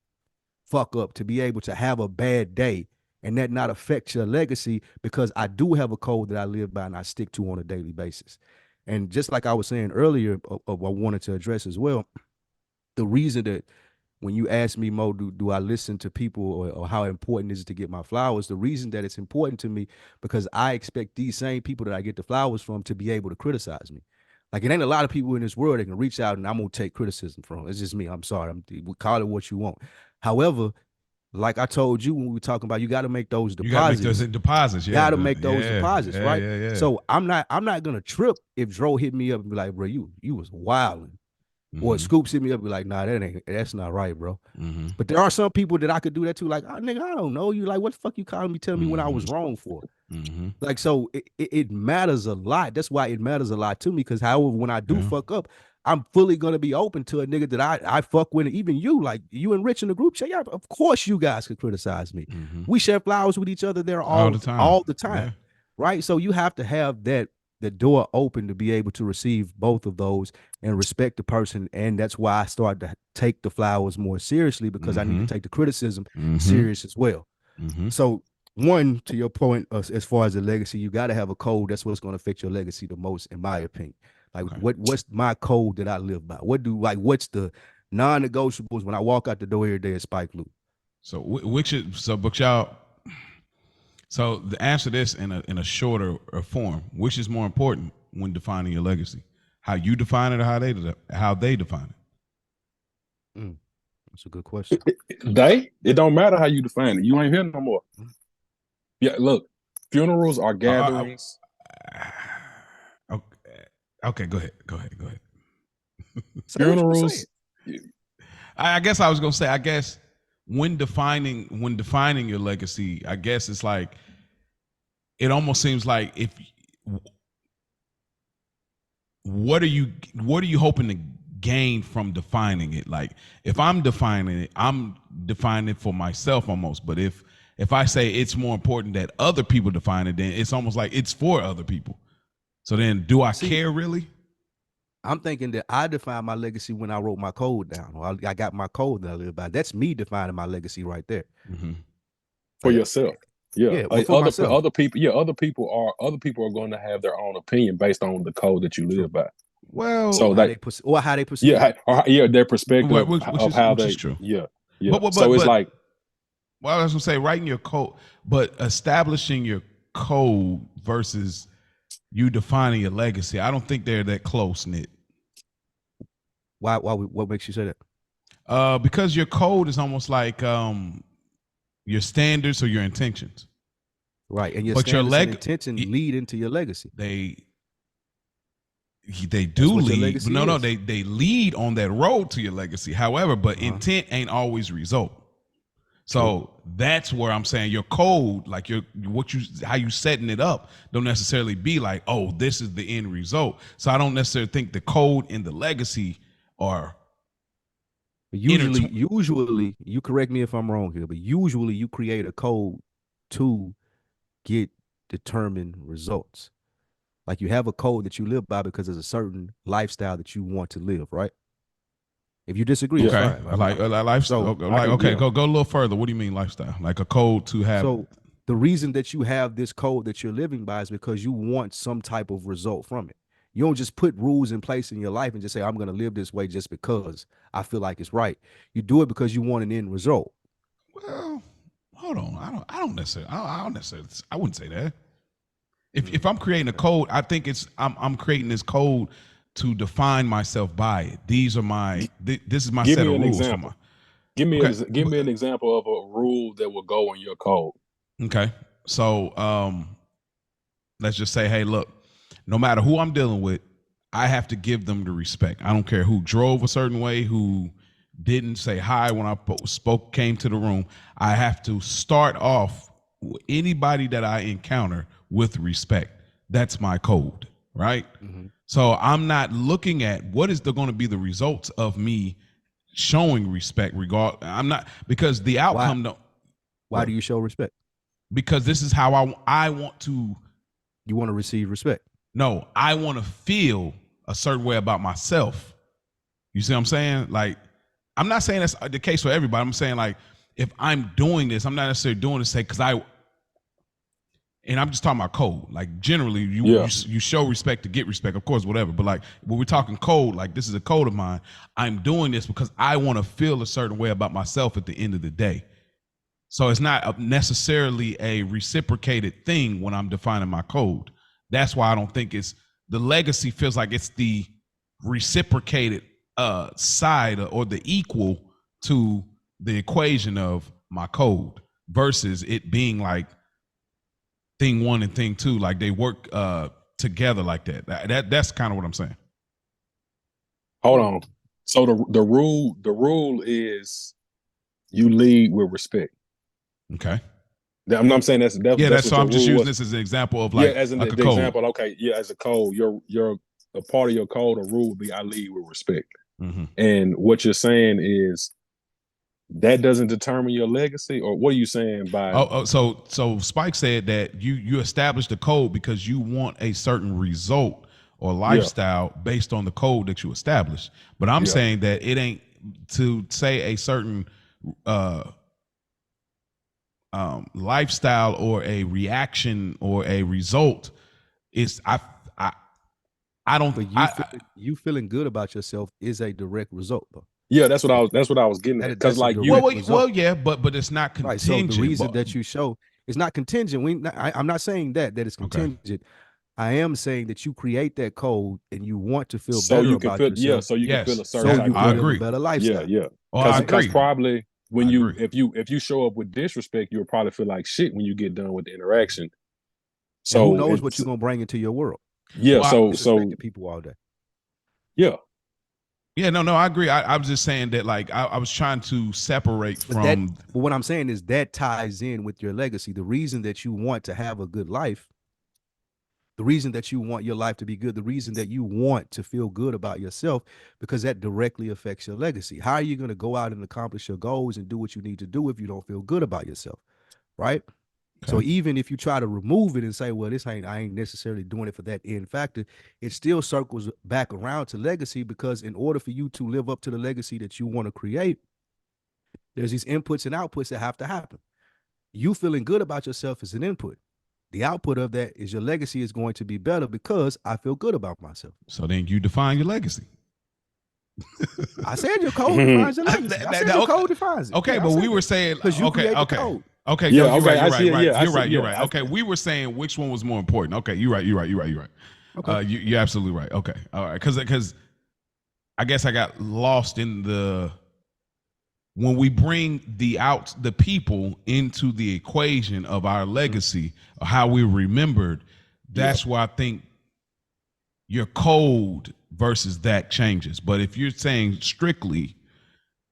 fuck up, to be able to have a bad day, and that not affect your legacy, because I do have a code that I live by and I stick to on a daily basis. And just like I was saying earlier, I wanted to address as well, the reason that when you ask me, Mo, do I listen to people, or how important is it to get my flowers? The reason that it's important to me, because I expect these same people that I get the flowers from to be able to criticize me. Like, it ain't a lot of people in this world that can reach out and I'm gonna take criticism from. It's just me. I'm sorry. Call it what you want. However, like I told you when we were talking about, you got to make those deposits. You got to make those deposits. You got to make those deposits, right? Yeah. So I'm not gonna trip if Dro hit me up and be like, bro, you was wilding. Or Scoops hit me up and be like, nah, that's not right, bro. But there are some people that I could do that to, like, oh, nigga, I don't know you. Like, what the fuck you calling me, telling me when I was wrong for? Like, so it matters a lot. That's why it matters a lot to me, because however, when I do fuck up, I'm fully gonna be open to a nigga that I fuck with. Even you, like you and Rich in the group chat, yeah, of course you guys could criticize me. We share flowers with each other there all the time. Right? So you have to have the door open to be able to receive both of those and respect the person. And that's why I started to take the flowers more seriously, because I need to take the criticism serious as well. So one, to your point, as far as the legacy, you got to have a code. That's what's going to affect your legacy the most, in my opinion. Like, what's my code that I live by? What's the non-negotiables when I walk out the door every day at Spike Lee? So so the answer to this in a shorter form, which is more important when defining your legacy? How you define it, or how they define it? That's a good question. It don't matter how you define it. You ain't here no more. Yeah, look, funerals are gatherings. Okay, go ahead. Funerals. I guess I was gonna say, when defining your legacy, I guess it's like, it almost seems like, what are you hoping to gain from defining it? Like, if I'm defining it, I'm defining it for myself almost. But if I say it's more important that other people define it, then it's almost like it's for other people. So then, do I care really? I'm thinking that I defined my legacy when I wrote my code down. Or I got my code that I live by. That's me defining my legacy right there. For yourself. Yeah. Like, for myself. other people are going to have their own opinion based on the code that you live by. Well, so how they perceive. Their perspective of how they. True. Yeah. So it's like, well, I was gonna say, writing your code, but establishing your code versus you defining your legacy, I don't think they're that close knit. Why? What makes you say that? Because your code is almost like your standards or your intentions. Right, and your standards and intention lead into your legacy. They do lead. No, they lead on that road to your legacy. However, but intent ain't always result. So that's where I'm saying your code, like how you setting it up, don't necessarily be like, oh, this is the end result. So I don't necessarily think the code and the legacy are. Usually, you correct me if I'm wrong here, but usually you create a code to get determined results. Like, you have a code that you live by because there's a certain lifestyle that you want to live, right? If you disagree, okay, it's fine. Like lifestyle. Go a little further. What do you mean lifestyle? Like a code to have. So the reason that you have this code that you're living by is because you want some type of result from it. You don't just put rules in place in your life and just say, I'm going to live this way just because I feel like it's right. You do it because you want an end result. Well, hold on. I don't necessarily. I wouldn't say that. If I'm creating a code, I think I'm creating this code to define myself by it. These are this is my set of rules. Give me an example of a rule that will go in your code. Okay. So let's just say, hey, look, no matter who I'm dealing with, I have to give them the respect. I don't care who drove a certain way, who didn't say hi when I came to the room. I have to start off anybody that I encounter with respect. That's my code, right? Mm-hmm. So I'm not looking at what is going to be the results of me showing respect. I'm not, because the outcome. Why do you show respect? Because this is how I want to. You want to receive respect? No, I want to feel a certain way about myself. You see what I'm saying? Like, I'm not saying that's the case for everybody. I'm saying, like, if I'm doing this, I'm not necessarily doing this and I'm just talking about code. Like, generally, you show respect to get respect, of course, whatever. But like, when we're talking code, like, this is a code of mine. I'm doing this because I want to feel a certain way about myself at the end of the day. So it's not necessarily a reciprocated thing when I'm defining my code. That's why I don't think the legacy feels like it's the reciprocated side or the equal to the equation of my code versus it being like thing one and thing two, like they work together like that. That's kind of what I'm saying. Hold on. So the rule is you lead with respect. Okay. I'm saying that's so I'm just using this as an example of like, as like the example. Okay, as a code, your a part of your code or rule would be I lead with respect. Mm-hmm. And what you're saying is that doesn't determine your legacy, or what are you saying by? So Spike said that you established the code because you want a certain result or lifestyle based on the code that you established. But I'm saying that it ain't to say a certain lifestyle or a reaction or a result is I don't think you feeling good about yourself is a direct result, though. Yeah, that's what I was getting at. Because like but it's not contingent. Right, so the reason that you show it's not contingent. I'm not saying that it's contingent. Okay. I am saying that you create that code and you want to feel better about yourself. Yeah, so you can feel a certain. So you can live a better lifestyle. Yeah. Because probably when if you show up with disrespect, you'll probably feel like shit when you get done with the interaction. So and who knows what you're gonna bring into your world? Yeah, so people all day. Yeah. Yeah, no, I agree. I was just saying that, like, I was trying to separate from. But what I'm saying is that ties in with your legacy. The reason that you want to have a good life, the reason that you want your life to be good, the reason that you want to feel good about yourself, because that directly affects your legacy. How are you going to go out and accomplish your goals and do what you need to do if you don't feel good about yourself, right? Okay. So even if you try to remove it and say, well, I ain't necessarily doing it for that end factor, it still circles back around to legacy, because in order for you to live up to the legacy that you want to create, there's these inputs and outputs that have to happen. You feeling good about yourself is an input. The output of that is your legacy is going to be better because I feel good about myself. So then you define your legacy. I said your code defines your legacy. I said your code defines it. Okay, but we were saying, because you create the code. Okay, you're right. You're right. Okay, we were saying which one was more important. Okay, you're right. Okay. You're absolutely right. Okay, all right. Because I guess I got lost in when we bring the people into the equation of our legacy, or how we remembered. That's why I think your code versus that changes. But if you're saying strictly,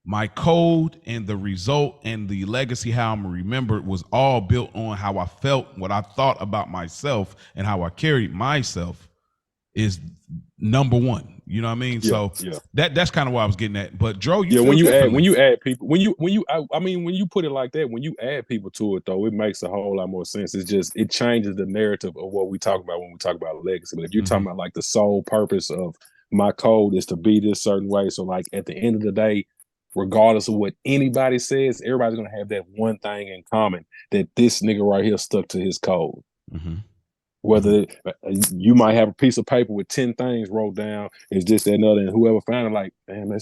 my code and the result and the legacy, how I'm remembered, was all built on how I felt, what I thought about myself, and how I carried myself, is number one. You know what I mean? That's kind of what I was getting at. But Dro, when you add people, when you put it like that, when you add people to it, though, it makes a whole lot more sense. It's just, it changes the narrative of what we talk about when we talk about legacy. But if you're talking about like the sole purpose of my code is to be this certain way, so like at the end of the day, regardless of what anybody says, everybody's gonna have that one thing in common, that this nigga right here stuck to his code. Mm-hmm. Whether you might have a piece of paper with 10 things wrote down, it's this, that, and other, and whoever found it, like, damn,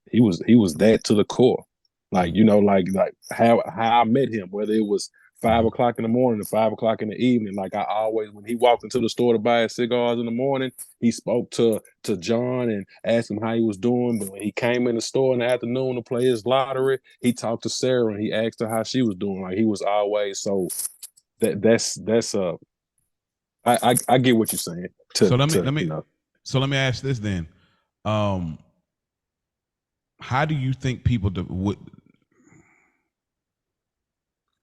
he was that to the core. Like, you know, like how I met him, whether it was 5 o'clock in the morning or 5 o'clock in the evening. Like, I always, when he walked into the store to buy his cigars in the morning, he spoke to John and asked him how he was doing. But when he came in the store in the afternoon to play his lottery, he talked to Sarah and he asked her how she was doing. Like, he was always so that's I get what you're saying. So let me ask this then. how do you think people would?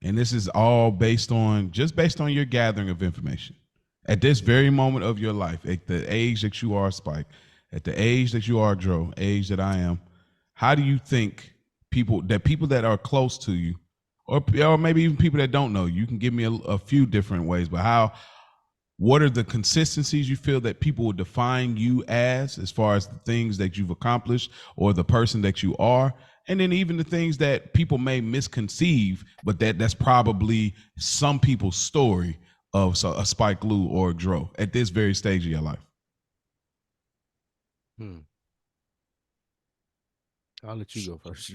And this is all based on your gathering of information at this very moment of your life, at the age that you are, Spike, at the age that you are, Dro, age that I am. How do you think people that are close to you, or maybe even people that don't know you can give me a few different ways, but what are the consistencies you feel that people would define you as far as the things that you've accomplished or the person that you are? And then even the things that people may misconceive, but that's probably some people's story of a Spike Lee or a Dro at this very stage of your life. I'll let you go first.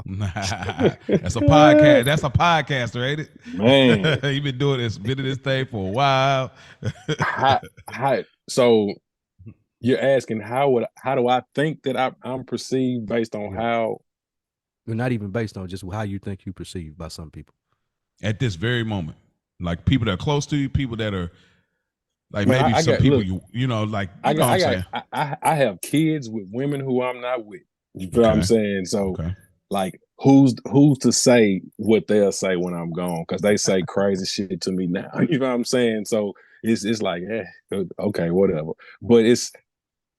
That's a podcast. That's a podcaster, ain't it? Man, He been doing this thing for a while. So you're asking how do I think that I'm perceived based on how? Not even based on just how you think you perceived by some people at this very moment, like people that are close to you, people that are like Man, maybe some people you know, like you know what I'm saying. I have kids with women who I'm not with. You know what I'm saying? So like who's to say what they'll say when I'm gone? Because they say crazy shit to me now. You know what I'm saying? So it's like, okay, whatever. But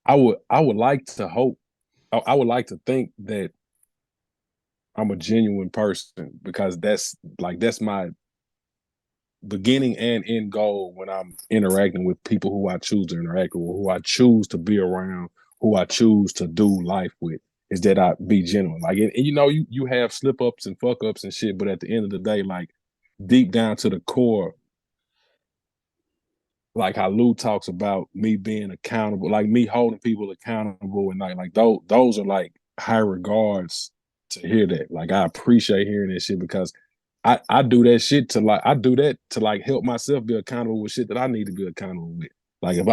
I would like to hope, I would like to think that I'm a genuine person, because that's my beginning and end goal when I'm interacting with people who I choose to interact with, who I choose to be around, who I choose to do life with, is that I be genuine. Like, and you know, you have slip ups and fuck ups and shit, but at the end of the day, like deep down to the core, like how Lou talks about me being accountable, like me holding people accountable, and like those are like high regards to hear that. Like I appreciate hearing that shit, because I do that shit to help myself be accountable with shit that I need to be accountable with. Like if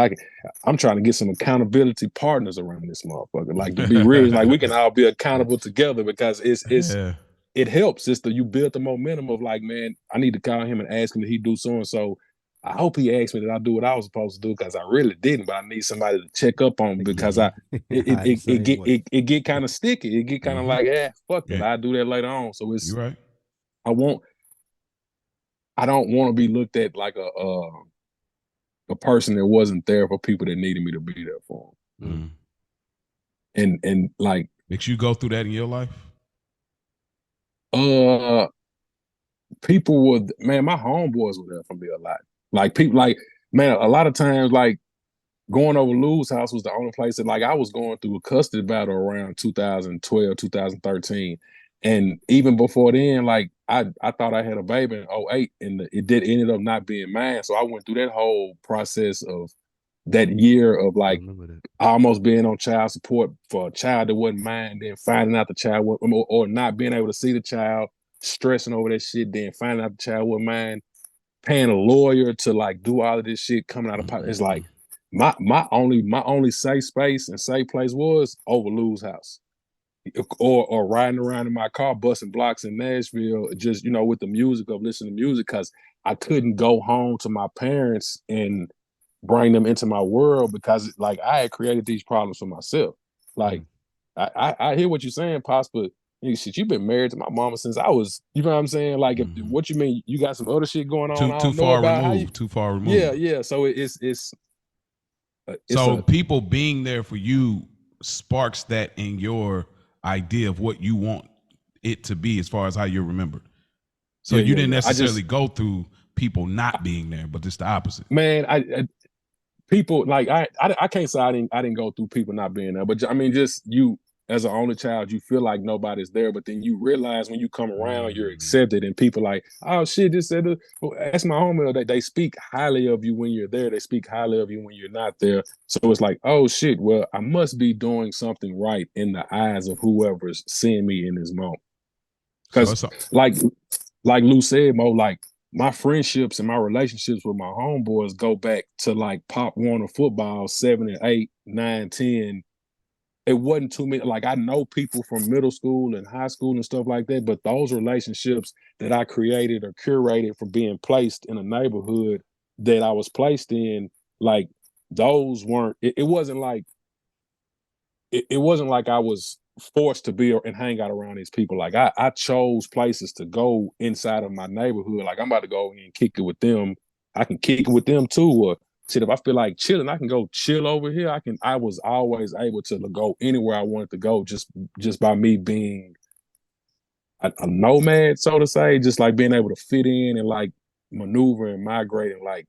I'm trying to get some accountability partners around this motherfucker. Like to be real, like we can all be accountable together, because it helps. You build the momentum of like, man, I need to call him and ask him that he do so and so. I hope he asked me that I do what I was supposed to do, because I really didn't, but I need somebody to check up on me, because it get kind of sticky. It get kind of like, fuck it, I'll do that later on. So it's you're right. I don't want to be looked at like a person that wasn't there for people that needed me to be there for them. And like, did you go through that in your life? People would, man, my homeboys were there for me a lot. Like people, like, man, a lot of times, like going over Lou's house was the only place that, like, I was going through a custody battle around 2012, 2013. And even before then, like I thought I had a baby in 08, and it ended up not being mine. So I went through that whole process of that year of like almost being on child support for a child that wasn't mine, then finding out the child or not being able to see the child, stressing over that shit, then finding out the child wasn't mine, paying a lawyer to like do all of this shit coming out of pocket. It's like my only safe space and safe place was over Lou's house, or riding around in my car, busting blocks in Nashville, just, you know, with the music, of listening to music, because I couldn't go home to my parents and bring them into my world, because like I had created these problems for myself. Like I hear what you're saying, Pops, but shit, you've been married to my mama since I was, you know what I'm saying? Like, what you mean? You got some other shit going on? I don't know about too far removed. Yeah. So it's so people being there for you sparks that in your idea of what you want it to be, as far as how you're remembered. So you didn't necessarily go through people not being there, but it's the opposite. Man, people like I can't say I didn't go through people not being there, but I mean, just you as an only child, you feel like nobody's there, but then you realize when you come around, you're accepted, and people like, oh shit, this said, that's my homie. They speak highly of you when you're there. They speak highly of you when you're not there. So it's like, oh shit, well, I must be doing something right in the eyes of whoever's seeing me in this moment. Because like Lou said, Mo, like my friendships and my relationships with my homeboys go back to like Pop Warner football, 7 and 8, 9, 10. It wasn't too many. Like I know people from middle school and high school and stuff like that, but those relationships that I created or curated from being placed in a neighborhood that I was placed in, like those weren't. It wasn't like I was forced to be and hang out around these people. Like I chose places to go inside of my neighborhood. Like I'm about to go and kick it with them. I can kick it with them too. Or shit, if I feel like chilling, I can go chill over here. I was always able to go anywhere I wanted to go just by me being a nomad, so to say, just like being able to fit in and like maneuver and migrate and like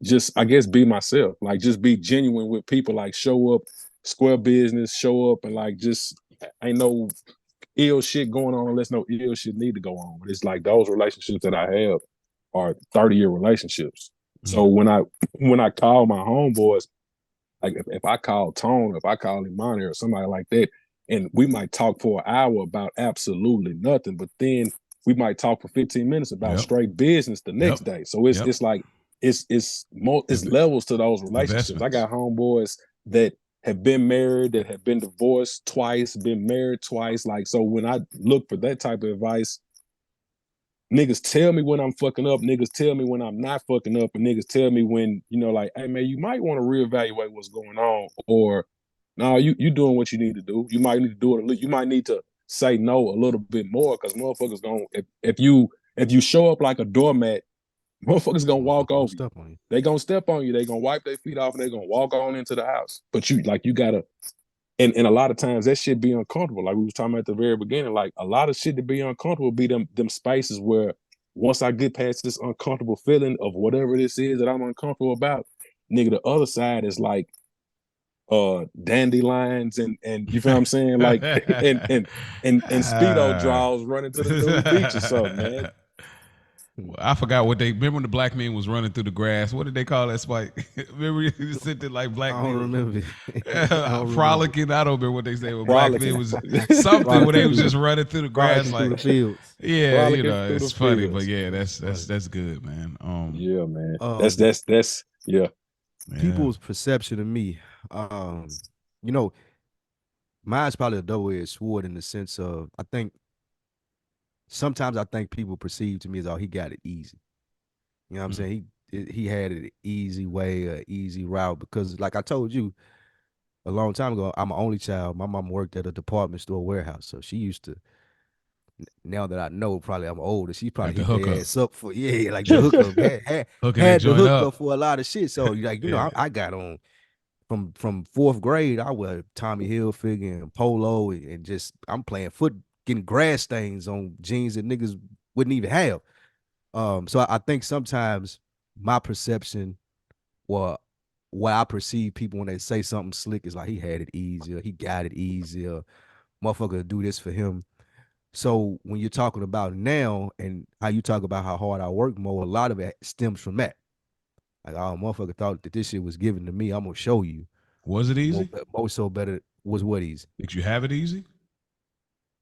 just, I guess, be myself, like just be genuine with people, like show up, square business, show up, and like just ain't no ill shit going on unless no ill shit need to go on. But it's like those relationships that I have are 30-year relationships. So when I call my homeboys, like if I call Tone, if I call Imani or somebody like that, and we might talk for an hour about absolutely nothing, but then we might talk for 15 minutes about straight business the next day. So it's like it's levels to those relationships. I got homeboys that have been married, that have been divorced twice, been married twice. Like, so when I look for that type of advice, niggas tell me when I'm fucking up, niggas tell me when I'm not fucking up, and niggas tell me when, you know, like, hey man, you might want to reevaluate what's going on, or no, you doing what you need to do. You might need to do it. You might need to say no a little bit more, because motherfuckers gonna, if you show up like a doormat, motherfuckers gonna walk over you. They gonna step on you. They gonna wipe their feet off and they gonna walk on into the house. But you gotta, and a lot of times that shit be uncomfortable. Like we was talking about at the very beginning, like a lot of shit to be uncomfortable be them spaces where once I get past this uncomfortable feeling of whatever this is that I'm uncomfortable about, nigga, the other side is like dandelions and you feel what I'm saying? Like and Speedo draws running to the nude beach or something, man. I forgot what they remember when the black man was running through the grass. What did they call that spike? Remember you sit there like black I don't men. remember. Frolicking. I don't remember what they say. But black men was something where they was just running through the grass, like through the fields. Yeah, Frolicking you know, through it's the funny, fields. but yeah, that's good, man. Yeah, man. That's yeah. People's perception of me, you know, mine's probably a double-edged sword in the sense of sometimes I think people perceive to me as, oh, he got it easy. You know what I'm saying? He had an easy way, an easy route, because like I told you a long time ago, I'm an only child. My mom worked at a department store warehouse, so she used to, now that I know, probably I'm older, she probably Like hit their ass up for, like the hookup. had the hookup for a lot of shit. So like, you know, I got on from fourth grade, I wear Tommy Hilfiger and polo and just, I'm playing getting grass stains on jeans that niggas wouldn't even have. So I think sometimes my perception, or what I perceive people when they say something slick, is like, he had it easier, he got it easier, motherfucker do this for him. So when you're talking about now and how you talk about how hard I work more, a lot of it stems from that. Like, oh, motherfucker thought that this shit was given to me. I'm gonna show you. Was it easy? More so better was what easy. Did you have it easy?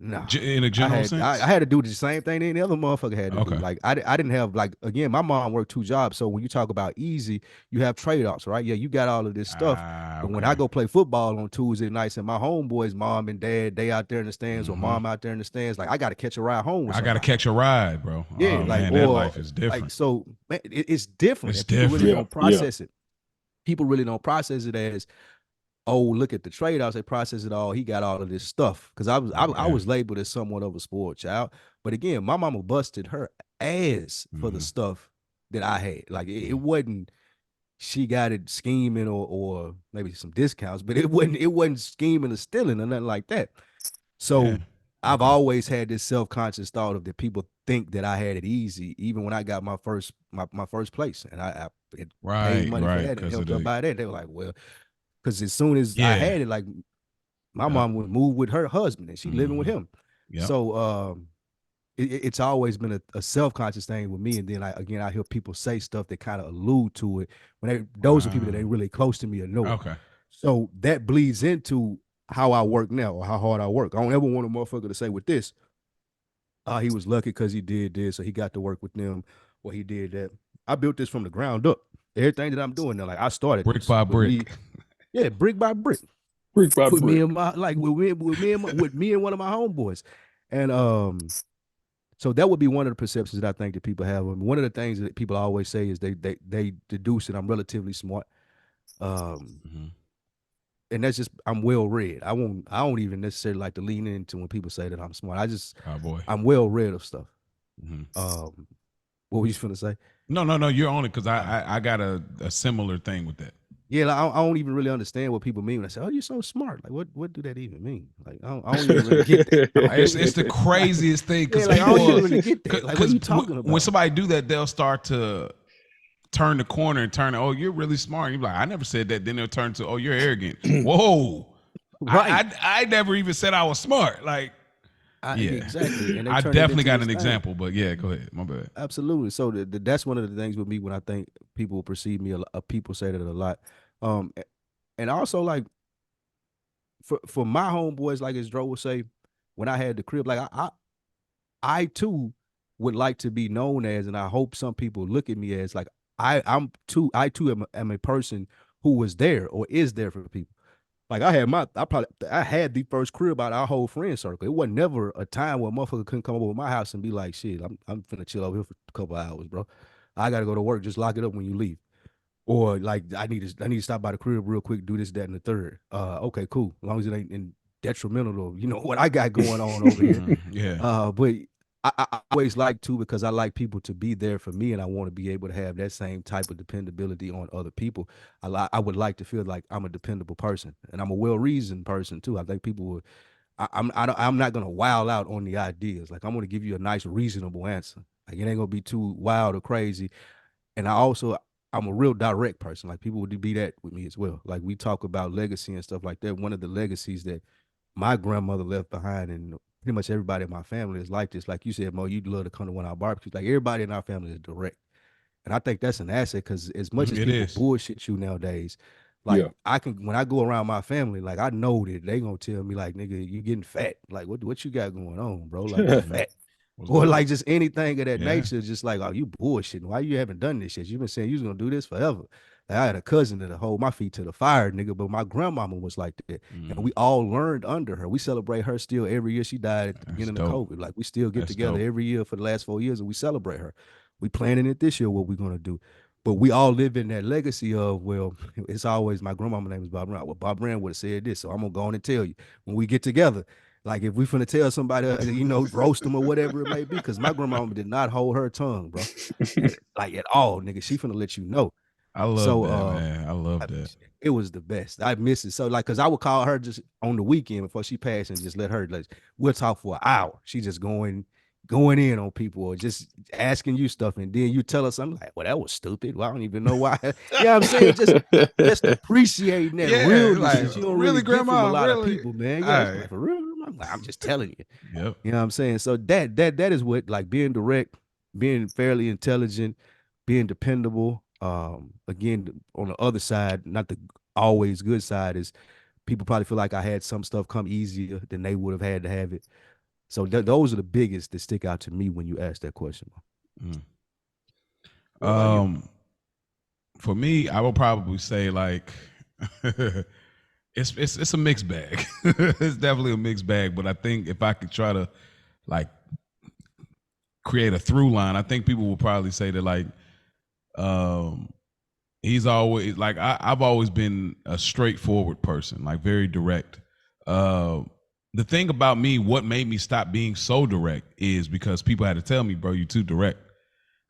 No, in a general sense, I had to do the same thing any other motherfucker had to do. Like I didn't have, like, again, my mom worked 2 jobs, so when you talk about easy, you have trade-offs, right? Yeah, you got all of this stuff, but when I go play football on Tuesday nights and my homeboys, mom and dad, they out there in the stands, or mom out there in the stands, like, I got to catch a ride home with somebody. I got to catch a ride, bro. Yeah, like, man, that life is different. Like, so man, it's different. It's people different. really don't process it. People really don't process it as, oh, look at the trade-offs. They process it all. He got all of this stuff. Because I was labeled as somewhat of a spoiled child. But again, my mama busted her ass for the stuff that I had. Like, it wasn't, she got it scheming or maybe some discounts, but it wasn't scheming or stealing or nothing like that. So I've always had this self-conscious thought of that people think that I had it easy, even when I got my first place, and I paid money for that and helped her buy that. They were like, well, because as soon as I had it, like, my mom would move with her husband and she living with him. So it's always been a self-conscious thing with me. And then I hear people say stuff that kind of allude to it when those are people that ain't really close to me or know. Okay. So that bleeds into how I work now, or how hard I work. I don't ever want a motherfucker to say with this, he was lucky because he did this, or he got to work with them, or he did that. I built this from the ground up. Everything that I'm doing now, like, I started brick by brick. Brick by brick. Brick by brick. Me and my, like, with me and one of my homeboys. And so that would be one of the perceptions that I think that people have. I mean, one of the things that people always say is they deduce that I'm relatively smart. and that's just I'm well read. I don't even necessarily like to lean into when people say that I'm smart. I'm well read of stuff. What were you finna say? No, you're on it because I got a similar thing with that. Yeah, like, I don't even really understand what people mean when I say, "Oh, you're so smart." Like, what do that even mean? Like, I don't even really get that. It's the craziest thing because I don't even really get that. Like, what are you talking about? When somebody do that, they'll start to turn the corner and turn. Oh, you're really smart. You're like, I never said that. Then they'll turn to, oh, you're arrogant. Whoa, right? I never even said I was smart. Like, exactly. And I definitely got an example, but yeah, go ahead. My bad. Absolutely. So that's one of the things with me when I think people perceive me. People say that a lot. And also like for my homeboys, like as Dro would say, when I had the crib, like I too would like to be known as, and I hope some people look at me as like I too am a person who was there or is there for people. Like I had the first crib out of our whole friend circle. It wasn't never a time where a motherfucker couldn't come over to my house and be like, shit, I'm finna chill over here for a couple of hours, bro. I gotta go to work. Just lock it up when you leave. Or like I need to stop by the crib real quick, do this, that, and the third. Okay, cool. As long as it ain't detrimental to what I got going on over here. Yeah. But I always like to, because I like people to be there for me, and I want to be able to have that same type of dependability on other people. I would like to feel like I'm a dependable person, and I'm a well-reasoned person too. I think people would. I'm not gonna wild out on the ideas. Like I'm gonna give you a nice, reasonable answer. Like it ain't gonna be too wild or crazy. And I'm a real direct person. Like people would be that with me as well. Like we talk about legacy and stuff like that. One of the legacies that my grandmother left behind, and pretty much everybody in my family is like this. Like you said, Mo, you'd love to come to one of our barbecues. Like everybody in our family is direct. And I think that's an asset, because as much as people bullshit you nowadays, like when I go around my family, like I know that they gonna tell me like, nigga, you getting fat. Like what you got going on, bro? Like you fat. Or like just anything of that nature, just like, oh, you bullshitting. Why you haven't done this shit? You've been saying you was gonna do this forever. Like, I had a cousin that hold my feet to the fire, nigga, but my grandmama was like that. And we all learned under her. We celebrate her still every year. She died at the beginning of COVID. Like we still get together every year for the last 4 years and we celebrate her. We planning it this year, what we're gonna do. But we all live in that legacy of, well, it's always my grandmama name is Bob Brown. Well, Bob Brown would have said this, so I'm gonna go on and tell you when we get together. Like if we finna tell somebody, roast them or whatever it may be, because my grandmama did not hold her tongue, bro, like at all, nigga. She finna let you know. I love that, man. I love that. It was the best. I miss it. So like, cause I would call her just on the weekend before she passed and just let her, like, we'll talk for an hour. She just going in on people or just asking you stuff, and then you tell us something like, well, that was stupid. Well, I don't even know why. You know what I'm saying? Just appreciating that realness. Like, you don't really get from a lot of people, man. Yeah, like, for real. I'm just telling you. Yep. You know what I'm saying? So that is what, like, being direct, being fairly intelligent, being dependable. Again, on the other side, not the always good side, is people probably feel like I had some stuff come easier than they would have had to have it. So those are the biggest that stick out to me when you ask that question. For me, I will probably say like it's a mixed bag. It's definitely a mixed bag, but I think if I could try to like create a through line, I think people will probably say that like he's always like I've always been a straightforward person, like very direct. The thing about me, what made me stop being so direct is because people had to tell me, bro, you're too direct.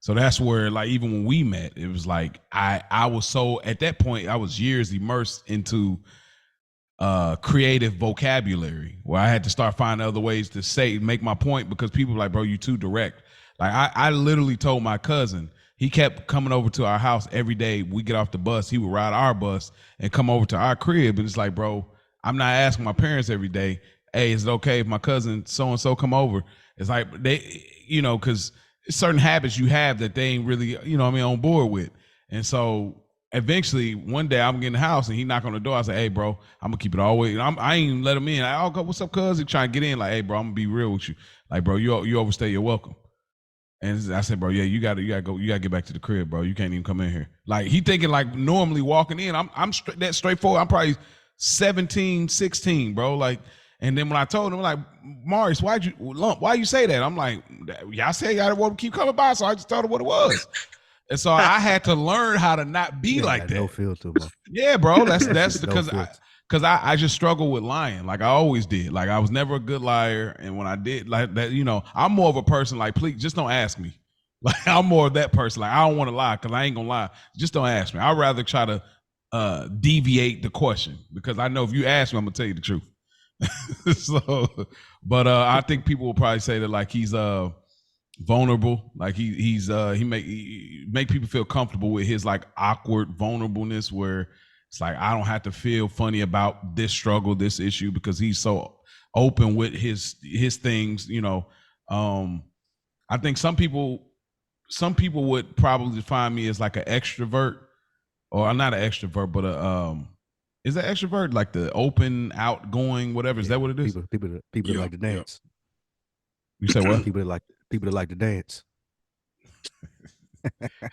So that's where, like, even when we met, it was like I was so, at that point, I was years immersed into creative vocabulary where I had to start finding other ways to make my point, because people were like, bro, you too direct. Like I literally told my cousin, he kept coming over to our house every day. We get off the bus, he would ride our bus and come over to our crib. And it's like, bro, I'm not asking my parents every day, hey, is it okay if my cousin so-and-so come over? It's like they, because certain habits you have that they ain't really, on board with. And so eventually one day I'm getting the house and he knock on the door. I say, hey, bro, I'm gonna keep it all the way. I ain't even let him in. I'll go, what's up, cuz? He trying to get in. Like, hey, bro, I'm gonna be real with you. Like, bro, you overstay your welcome. And I said, bro, yeah, you gotta get back to the crib, bro. You can't even come in here. Like, he thinking like normally walking in, I'm that straightforward. I'm probably 17, 16, bro. Like, and then when I told him, like, Maurice, why you say that? I'm like, y'all say y'all want to keep coming by, so I just told him what it was. And so I had to learn how to not be like that. No filter, bro. Yeah, bro. That's because because I just struggle with lying, like I always did. Like I was never a good liar, and when I did like that, I'm more of a person like, please just don't ask me. Like I'm more of that person. Like I don't want to lie because I ain't gonna lie. Just don't ask me. I'd rather try to deviate the question because I know if you ask me, I'm gonna tell you the truth. So, but I think people will probably say that like he's vulnerable, like he make people feel comfortable with his like awkward vulnerableness, where it's like I don't have to feel funny about this struggle, this issue, because he's so open with his things. I think some people would probably define me as like an extrovert, or not an extrovert, but is that extrovert like the open, outgoing, whatever? Is that what it is? People that like to dance. You say what? People that like to dance.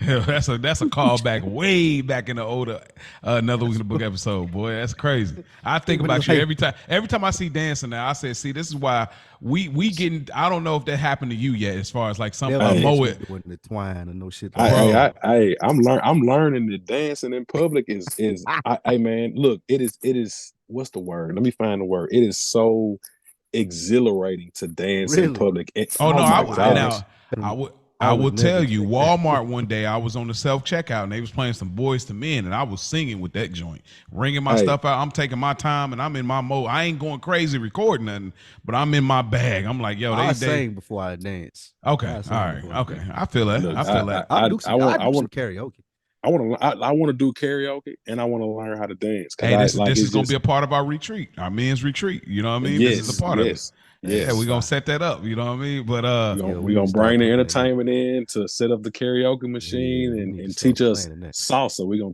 Hell, that's a callback way back in the older Another Week in the Book episode, boy. That's crazy. I think about you every time I see dancing now. I say, see, this is why we getting. I don't know if that happened to you yet, as far as like some doing the twine and no shit. I'm learning that dancing in public is I man, look, it is what's the word? Let me find the word. It is so exhilarating to dance in public. I will tell you, Walmart one day I was on the self-checkout and they was playing some Boys to Men and I was singing with that joint, ringing my stuff out. I'm taking my time and I'm in my mode. I ain't going crazy recording nothing, but I'm in my bag. I'm like, yo, I sing before I dance. Okay, all right, okay. I feel that. Look, I feel that. I do some karaoke. I want to do karaoke and I want to learn how to dance. Hey, this is going to be a part of our retreat, our men's retreat. You know what I mean? Yes, this is a part of it. Yeah, we're gonna set that up, you know what I mean? But we're gonna bring the entertainment in to set up the karaoke machine and teach us salsa. We're gonna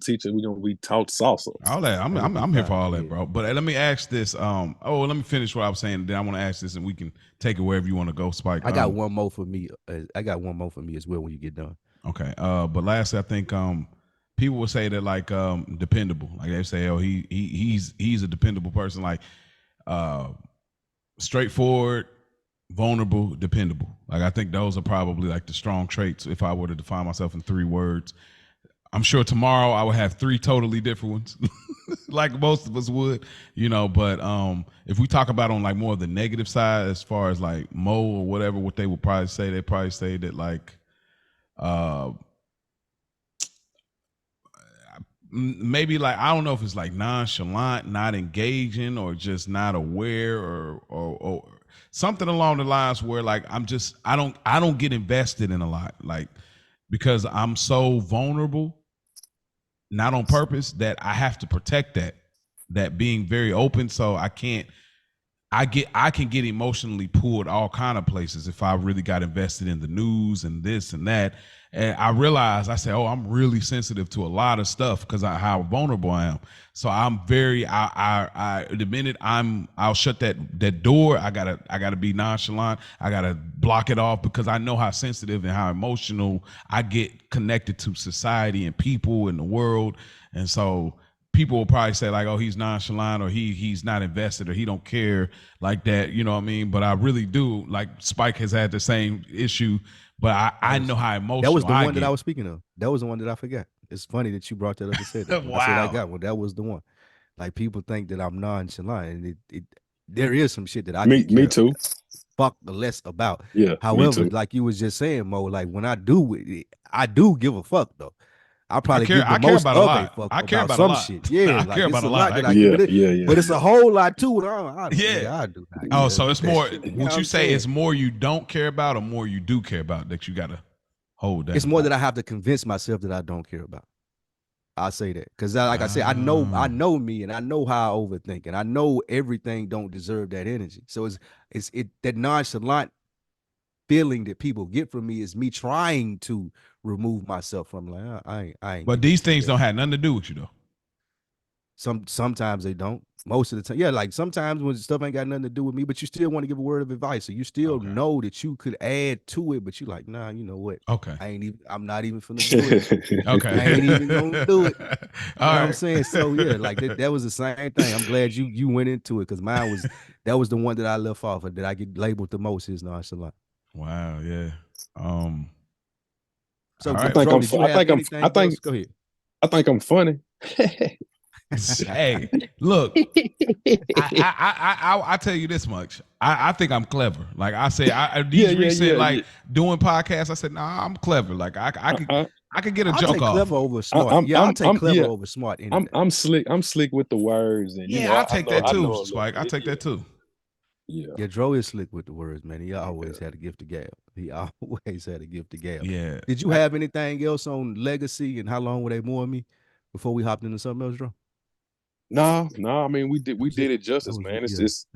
be taught salsa. All that. I'm here for all that, bro. But let me ask this. Let me finish what I was saying. Then I want to ask this and we can take it wherever you want to go, Spike. I got one more for me. I got one more for me as well when you get done. Okay. But lastly, I think people will say that like dependable. Like they say, oh, he's a dependable person, like straightforward, vulnerable, dependable. Like I think those are probably like the strong traits if I were to define myself in 3 words. I'm sure tomorrow I would have 3 totally different ones, like most of us would, but if we talk about on like more of the negative side, as far as like Mo or whatever, what they would probably say, they'd probably say that like maybe like, I don't know if it's like nonchalant, not engaging, or just not aware, or something along the lines where like I don't get invested in a lot, like because I'm so vulnerable, not on purpose, that I have to protect that being very open. So I can get emotionally pulled all kind of places if I really got invested in the news and this and that. And I realized, I said, oh, I'm really sensitive to a lot of stuff because how vulnerable I am. So I'm very, the minute I'll shut that door. I gotta be nonchalant. I gotta block it off because I know how sensitive and how emotional I get connected to society and people in the world. And so people will probably say like, oh, he's nonchalant, or he's not invested, or he don't care like that. You know what I mean? But I really do. Like Spike has had the same issue, but I know how emotional. That was the one that I was speaking of. That was the one that I forgot. It's funny that you brought that up and said that. Wow. I said I got one. That was the one. Like people think that I'm nonchalant, and there is some shit that I me too. Fuck the less about. Yeah. However, like you was just saying, Mo, like when I do it, I do give a fuck though. I probably give the most of a fuck about some shit. Yeah, I care about a lot. But it's a whole lot too. I do. Oh, so it's more. Would you say it's more you don't care about, or more you do care about that you gotta hold that? It's more that I have to convince myself that I don't care about. I say that because, like I said, I know me, and I know how I overthink, and I know everything don't deserve that energy. So it's that nonchalant feeling that people get from me is me trying to remove myself from, like I ain't. But these things don't have nothing to do with you though. Sometimes they don't. Most of the time, yeah. Like sometimes when stuff ain't got nothing to do with me, but you still want to give a word of advice, so you still know that you could add to it, but you like, nah, you know what? Okay. I'm not even finna do it. Okay. I ain't even gonna do it. You know what I'm saying? So yeah, like that was the same thing. I'm glad you went into it because that was the one that I left off of that I get labeled the most is nonchalant. Wow. Yeah. So I think I'm funny. Hey, look, I tell you this much. I think I'm clever. Like I say, these recent doing podcasts. I said, nah, I'm clever. Like I could get a joke take off. Clever over smart. I'll take clever over smart. I'm slick. I'm slick with the words, and I take that too, Spike. I take that too. Yeah, Dro is slick with the words, man. He always had a gift of gab. He always had a gift of gab. Yeah. Did you have anything else on legacy and how long were they more me before we hopped into something else, Dro? No. I mean, we did it justice, man. It's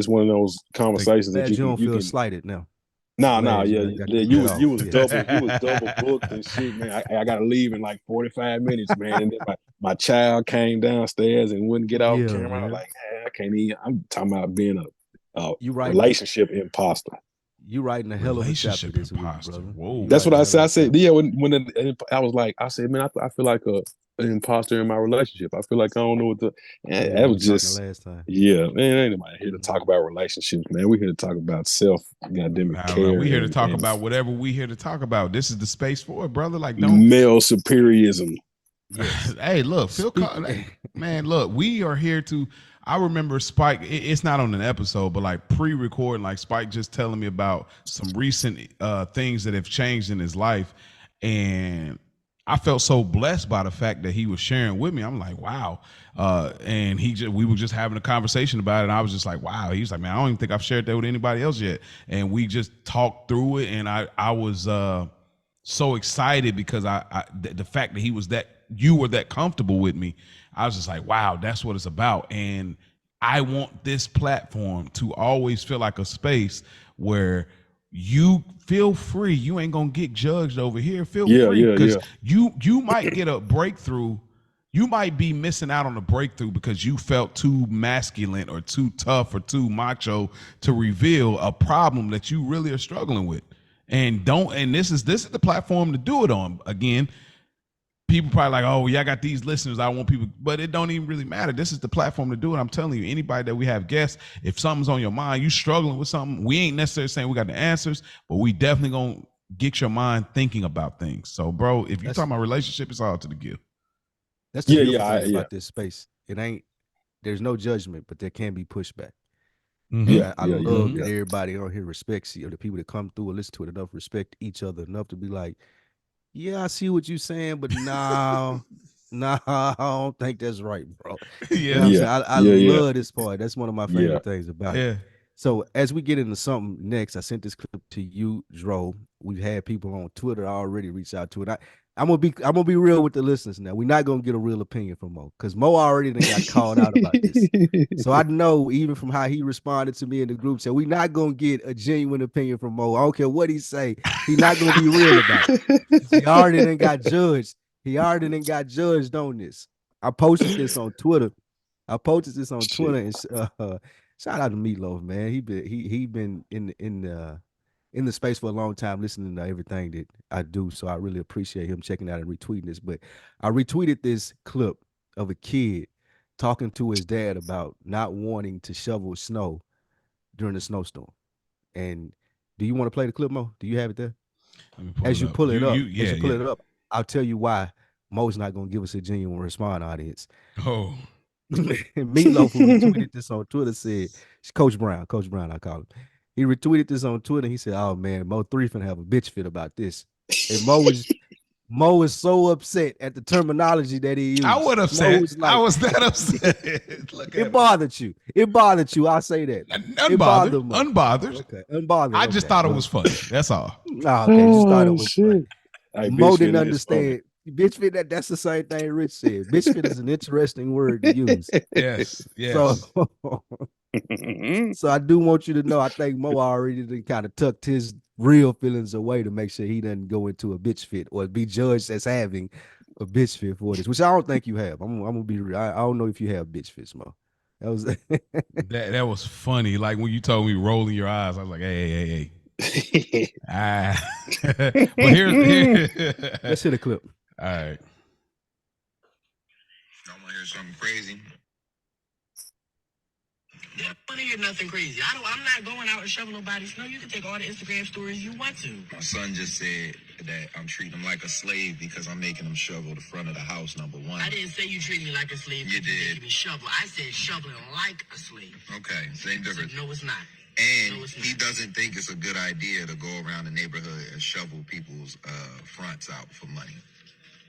one of those conversations that you don't feel can slighted now. You was double booked and shit, man. I gotta leave in like 45 minutes, man. And then my child came downstairs and wouldn't get off camera. Man. I was like, I can't even. I'm talking about being a relationship imposter. You writing a hell of a chapter this week, brother. Whoa. That's what I said. I said, yeah, when I was like, I said, man, I feel like an imposter in my relationship. I feel like I don't know what that was just last time. Yeah, man, ain't nobody here to talk about relationships, man. We're here to talk about self goddamn care. We're here to talk about whatever we here to talk about. This is the space for it, brother. Like male superiorism. Yes. Hey, look, man, look, we are here to. I remember Spike. It's not on an episode, but like pre-recording, like Spike just telling me about some recent things that have changed in his life, and I felt so blessed by the fact that he was sharing with me. I'm like, wow. And we were just having a conversation about it. And I was just like, wow. He was like, man, I don't even think I've shared that with anybody else yet. And we just talked through it. And I was so excited because the fact that you were that comfortable with me, I was just like, wow, that's what it's about. And I want this platform to always feel like a space where you feel free. You ain't gonna get judged over here. Feel free because you might get a breakthrough. You might be missing out on a breakthrough because you felt too masculine or too tough or too macho to reveal a problem that you really are struggling with. And this is the platform to do it on. Again, people probably like, oh, yeah, I got these listeners. I want people, but it don't even really matter. This is the platform to do it. I'm telling you, anybody that we have guests, if something's on your mind, you struggling with something, we ain't necessarily saying we got the answers, but we definitely gonna get your mind thinking about things. So, bro, if you're talking about relationship, it's all to the gift. That's the beautiful thing about this space. There's no judgment, but there can be pushback. Mm-hmm. I love that everybody on here respects you, or the people that come through and listen to it enough respect each other enough to be like, yeah, I see what you're saying, but no, I don't think that's right, bro. I love this part. That's one of my favorite things about it. So as we get into something next, I sent this clip to you, Dro. We've had people on Twitter already reach out to it. I'm gonna be real with the listeners now. We're not gonna get a real opinion from Mo because Mo already got called out about this. So I know even from how he responded to me in the group chat, we're not gonna get a genuine opinion from Mo. I don't care what he say, he's not gonna be real about it. He already done got judged. On this. I posted this on Twitter. And shout out to Meatloaf, man. He been in the space for a long time, listening to everything that I do. So I really appreciate him checking out and retweeting this. But I retweeted this clip of a kid talking to his dad about not wanting to shovel snow during a snowstorm. And do you want to play the clip, Mo? Do you have it there? As you pull it up, I'll tell you why Mo's not going to give us a genuine response, audience. Oh. Meatloaf, who retweeted this on Twitter, said, Coach Brown, I call him. He retweeted this on Twitter. He said, "Oh man, Mo 3 finna have a bitch fit about this." And Mo is so upset at the terminology that he used. I was upset. I was that upset. It bothered you. I'll say that. Unbothered. Okay, unbothered. I just thought it was funny. That's all. Okay, just thought it was funny. Mo didn't understand. Bitch fit, that's the same thing Rich said. Bitch fit is an interesting word to use. Yes. So I do want you to know, I think Mo already kind of tucked his real feelings away to make sure he doesn't go into a bitch fit or be judged as having a bitch fit for this, which I don't think you have. I'm gonna be real. I don't know if you have bitch fits, Mo. That was that was funny. Like when you told me rolling your eyes, I was like, hey. But here. Let's hit a clip. All right. I want to hear something crazy. I don't want to hear nothing crazy. I'm not going out and shoveling nobody's snow. You can take all the Instagram stories you want to. My son just said that I'm treating him like a slave because I'm making him shovel the front of the house, number one. I didn't say you treat me like a slave. You did. Me shovel. I said shoveling like a slave. Okay, same difference. No, it's not. And no, it's not. He doesn't think it's a good idea to go around the neighborhood and shovel people's fronts out for money.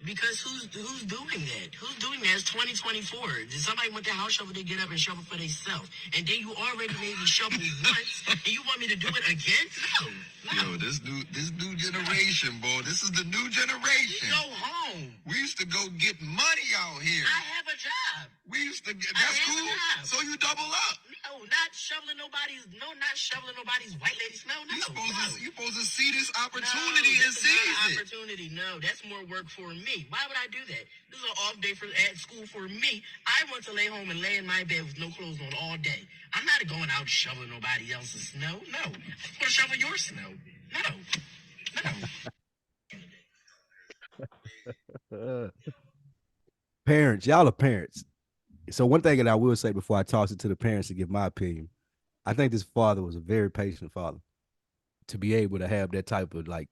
Because who's doing that? Who's doing that? It's 2024. Did somebody want their house shovel, they get up and shovel for themselves? And then you already made me shovel once, and you want me to do it again? No. Yo, this new generation, boy. This is the new generation. Go home. We used to go get money out here. I have a job. We used to get. That's cool. So you double up. No, not shoveling nobody's white lady snow. No, you supposed to see this opportunity and seize it. Opportunity. No, that's more work for me. Why would I do that? This is an off day at school for me. I want to lay home and lay in my bed with no clothes on all day. I'm not going out shoveling nobody else's snow. No, I'm going to shovel your snow. No. Parents, y'all are parents. So one thing that I will say before I toss it to the parents to give my opinion, I think this father was a very patient father to be able to have that type of like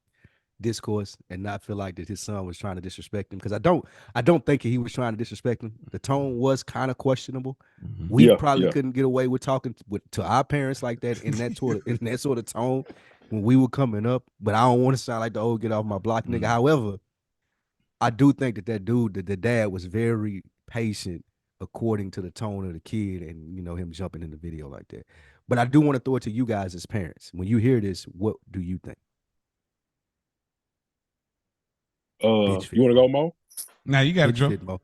discourse and not feel like that his son was trying to disrespect him. Because I don't think he was trying to disrespect him. The tone was kind of questionable. We probably couldn't get away with talking to our parents like that in that sort of tone when we were coming up. But I don't want to sound like the old get off my block nigga. However, I do think that dude, the dad, was very patient according to the tone of the kid and, you know, him jumping in the video like that. But I do want to throw it to you guys as parents. When you hear this, what do you think? You want to go, Mo? Now you got to jump. Mo.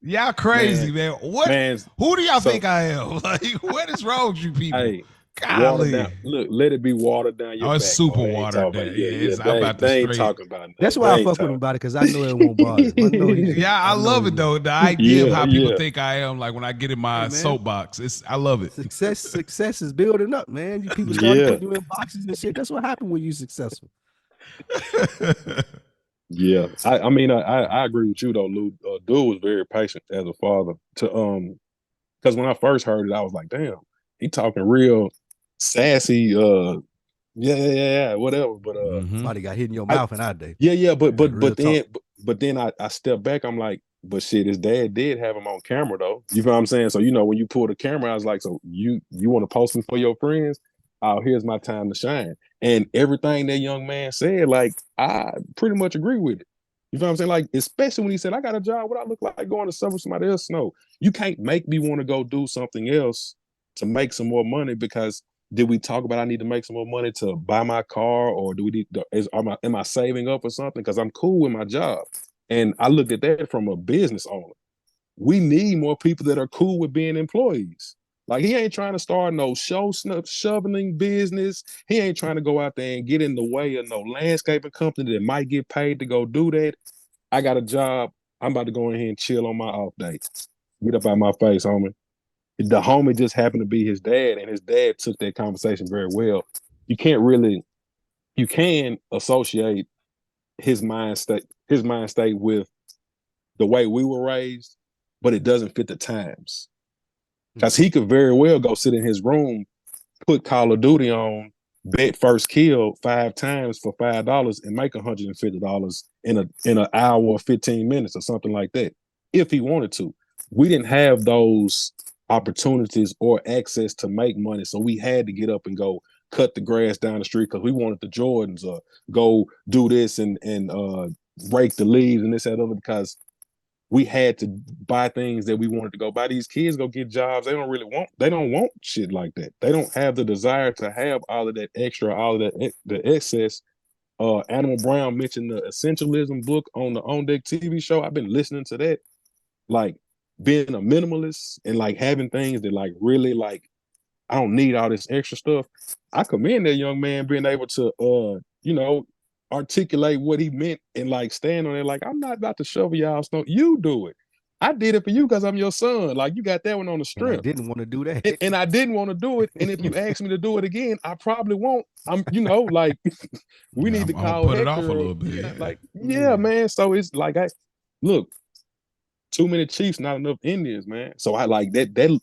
Y'all crazy, man. What? Who do y'all think I am? Like, what is wrong with you people? Hey, look, let it be watered down your back. It's super watered down. It's about they ain't talking about that. That's why I fuck with him about it, because I know it won't bother him. I love it though. The idea of how people think I am, like when I get in my soapbox, I love it. Success is building up, man. You people start putting you in boxes and shit. That's what happened when you're successful. Yeah, I mean, I agree with you though, Lou. Dude was very patient as a father to because when I first heard it, I was like, damn, he talking real sassy, whatever. But somebody got hit in your mouth in our day. But then I stepped back. I'm like, but shit, his dad did have him on camera though. You know what I'm saying? So you know, when you pull the camera, I was like, so you want to post him for your friends? Oh, here's my time to shine. And everything that young man said, like, I pretty much agree with it. You know what I'm saying? Like, especially when he said, I got a job, what I look like going to shovel somebody else's snow. You can't make me want to go do something else to make some more money, because did we talk about I need to make some more money to buy my car, or do we need am I saving up or something? Because I'm cool with my job. And I looked at that from a business owner. We need more people that are cool with being employees. Like, he ain't trying to start no shoveling business. He ain't trying to go out there and get in the way of no landscaping company that might get paid to go do that. I got a job. I'm about to go in here and chill on my off day. Get up out my face, homie. The homie just happened to be his dad, and his dad took that conversation very well. You can associate his mind state with the way we were raised, but it doesn't fit the times. Because he could very well go sit in his room, put Call of Duty on, bet first kill 5 times for $5 and make $150 in an hour or 15 minutes or something like that, if he wanted to. We didn't have those opportunities or access to make money, so we had to get up and go cut the grass down the street because we wanted the Jordans, or go do this and rake the leaves and this and that other, because we had to buy things that we wanted to go buy. These kids go get jobs they don't want shit like that. They don't have the desire to have all of that extra, all of that, the excess. Animal Brown mentioned the Essentialism book on the On Deck TV show. I've been listening to that. Like, being a minimalist and like having things that like really like, I don't need all this extra stuff. I commend that young man being able to, articulate what he meant and like stand on it. Like, I'm not about to shovel y'all snow. You do it. I did it for you because I'm your son. Like, you got that one on the strip. And I didn't want to do that. And I didn't want to do it. And if you ask me to do it again, I probably won't. We need to call put Hector, it off a little bit. man. So it's like, to too many chiefs, not enough Indians, man. So I like that.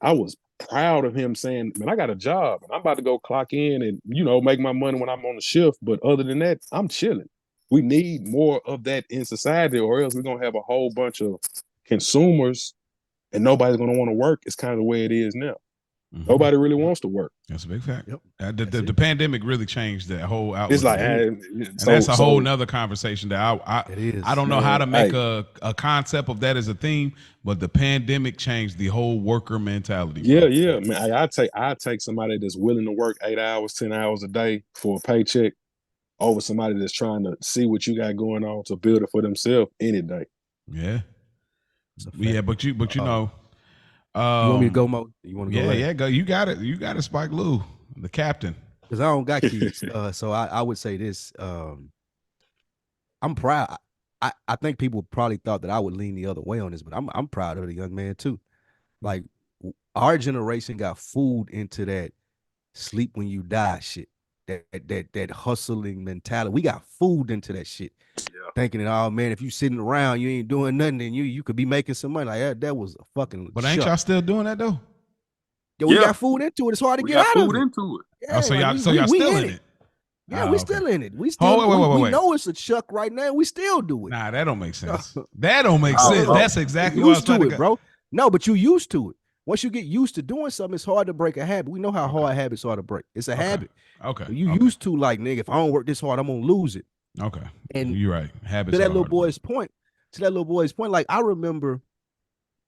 I was proud of him saying, man, I got a job and I'm about to go clock in and, make my money when I'm on the shift. But other than that, I'm chilling. We need more of that in society, or else we're going to have a whole bunch of consumers and nobody's going to want to work. It's kind of the way it is now. Mm-hmm. Nobody really wants to work. That's a big fact. Yep. The pandemic really changed that whole outlook. It's like, and that's a whole nother conversation that I don't know how to make a concept of that as a theme, but the pandemic changed the whole worker mentality. Yeah, man. I take somebody that's willing to work 8 hours, 10 hours a day for a paycheck over somebody that's trying to see what you got going on to build it for themselves any day. Yeah. Yeah, but you know. You want me to go, Mo? You want to go? Yeah, go. You got it. You got it, Spike Lou, the captain. Because I don't got kids, so I would say this. I'm proud. I think people probably thought that I would lean the other way on this, but I'm proud of the young man too. Like our generation got fooled into that sleep when you die shit. That hustling mentality. We got fooled into that shit. Yeah. Thinking that, oh man, if you sitting around, you ain't doing nothing, and you could be making some money. Like that was a fucking. But ain't y'all still doing that though? Yeah, we got fooled into it. It's hard to get out of it. Into it. Yeah, so y'all still in it. Yeah, we still in it. We still. We know it's a chuck right now. We still do it. Nah, that don't make sense. That don't make sense. That's exactly what I was trying to bro. No, but you used to it. Once you get used to doing something, it's hard to break a habit. We know how hard habits are to break. It's a habit. Okay. You used to like, nigga, if I don't work this hard, I'm gonna lose it. Okay. And you're right. Habits. To that little boy's point, like I remember,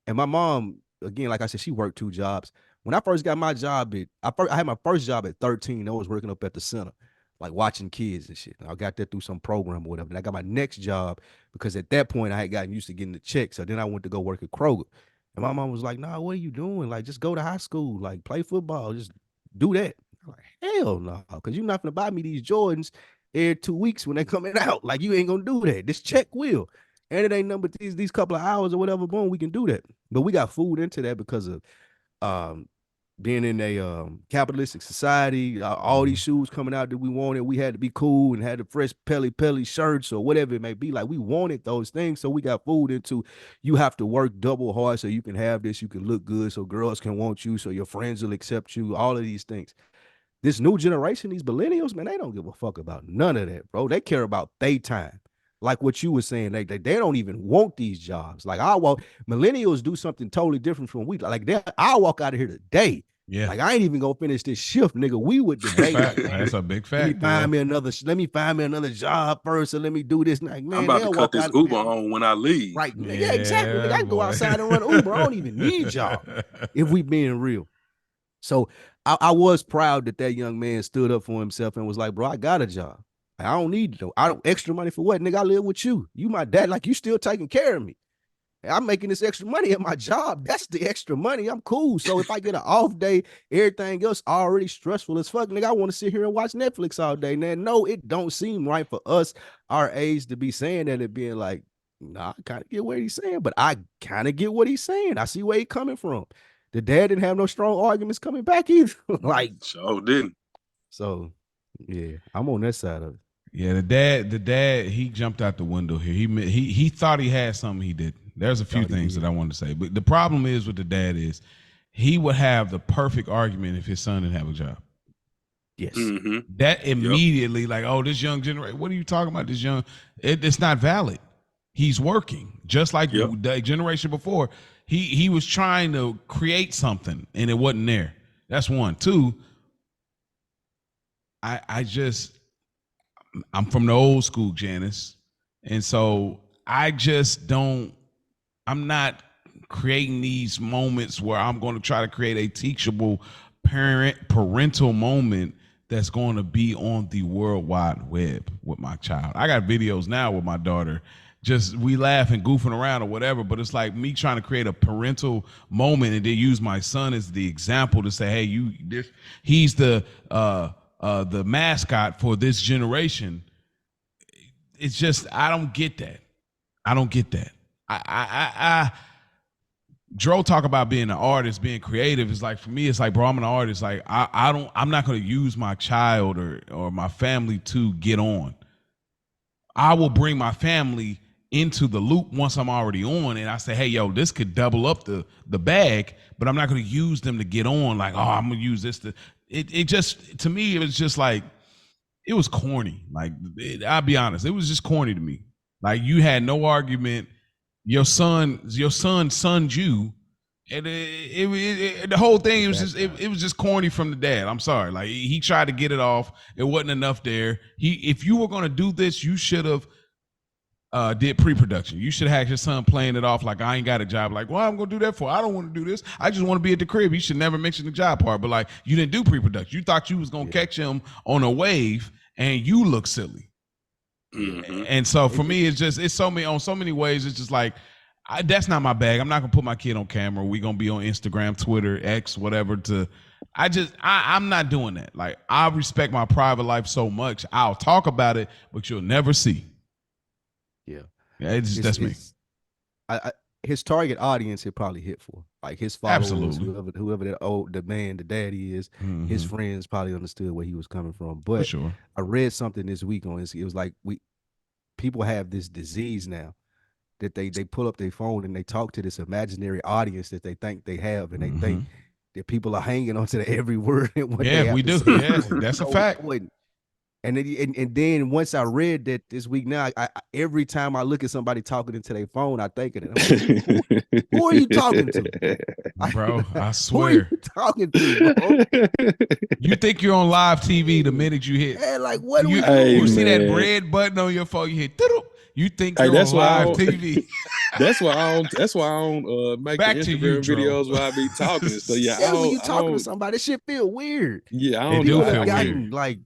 and my mom, again, like I said, she worked 2 jobs. When I first got my job, I had my first job at 13. I was working up at the center, like watching kids and shit. And I got that through some program or whatever. And I got my next job because at that point I had gotten used to getting the check. So then I went to go work at Kroger. And my mom was like, nah, what are you doing? Like, just go to high school, like play football, just do that. I'm like, hell no, because you're not gonna buy me these Jordans every 2 weeks when they coming out. Like, you ain't gonna do that. This check will. And it ain't number these couple of hours or whatever, boom, we can do that. But we got fooled into that because of being in a capitalistic society, all these shoes coming out that we wanted, we had to be cool and had the fresh Pelly shirts or whatever it may be. Like, we wanted those things, so we got fooled into you have to work double hard so you can have this, you can look good, so girls can want you, so your friends will accept you, all of these things. This new generation, these millennials, man, they don't give a fuck about none of that, bro. They care about their time. Like what you were saying, they don't even want these jobs. Like millennials do something totally different from we. Like I'll walk out of here today. Yeah. Like I ain't even gonna finish this shift, nigga. We would debate. That's a big fact. Let me find me another job first, and let me do this. Like, man, I'm about to cut this Uber on when I leave. Right? Yeah, exactly. Like, I can go outside and run Uber. I don't even need y'all if we being real. So I was proud that young man stood up for himself and was like, bro, I got a job. I don't need no extra money for what, nigga. I live with you. You my dad. Like, you still taking care of me. I'm making this extra money at my job. That's the extra money. I'm cool. So if I get an off day, everything else already stressful as fuck, nigga, I want to sit here and watch Netflix all day. Now, no, it don't seem right for us, our age, to be saying that and being like, nah, I kind of get what he's saying, but I kind of get what he's saying. I see where he's coming from. The dad didn't have no strong arguments coming back either. Like, sure didn't. So, yeah, I'm on that side of it. Yeah, the dad, he jumped out the window here. He thought he had something he didn't. There's a few things that I wanted to say, but the problem is with the dad is he would have the perfect argument if his son didn't have a job. Yes. Mm-hmm. That immediately, like, oh, this young generation, what are you talking about? This young, it's not valid. He's working just like the generation before. He was trying to create something and it wasn't there. That's one. Two, I'm from the old school, Janice. And so I'm not creating these moments where I'm going to try to create a teachable parental moment that's going to be on the World Wide Web with my child. I got videos now with my daughter. Just we laugh and goofing around or whatever, but it's like me trying to create a parental moment and then use my son as the example to say, hey, he's the mascot for this generation. It's just, I don't get that. Dro talk about being an artist, being creative. It's like, for me, it's like, bro, I'm an artist. Like, I'm not going to use my child or my family to get on. I will bring my family into the loop once I'm already on, and I say, hey, yo, this could double up the bag, but I'm not going to use them to get on. Like, oh, I'm going to use this to. It just, to me, it was just like, it was corny. Like, I'll be honest, it was just corny to me. Like, you had no argument. Your son sunned you, and the whole thing, it was just corny from the dad. I'm sorry. Like, he tried to get it off. It wasn't enough there. If you were going to do this, you should have did pre-production. You should have had your son playing it off like, I ain't got a job. Like, well, I'm gonna do that for? I don't want to do this. I just want to be at the crib. You should never mention the job part. But like, you didn't do pre-production. You thought you was gonna catch him on a wave, and you look silly. Mm-hmm. And so for me, it's so many ways. It's just like, that's not my bag. I'm not gonna put my kid on camera. We gonna be on Instagram, Twitter, X, whatever. I'm not doing that. Like, I respect my private life so much. I'll talk about it, but you'll never see. Yeah, that's me. His target audience he'll probably hit for, like his followers, whoever the daddy is. Mm-hmm. His friends probably understood where he was coming from. But sure. I read something this week on it. It was like people have this disease now that they pull up their phone and they talk to this imaginary audience that they think they have, and they think that people are hanging onto every word. Yeah, we do. Yeah, that's a fact. And then once I read that this week, now I every time I look at somebody talking into their phone, I think of it. I'm like, who are you talking to, bro? I swear, who are you talking to, bro? You think you're on live TV the minute you hit? Yeah, like what? You see that red button on your phone? You hit. You think you're on live TV? That's why I don't make Back the Instagram videos where I be talking. So yeah, when you talking to somebody, that shit feel weird. Yeah, I do feel weird. Like,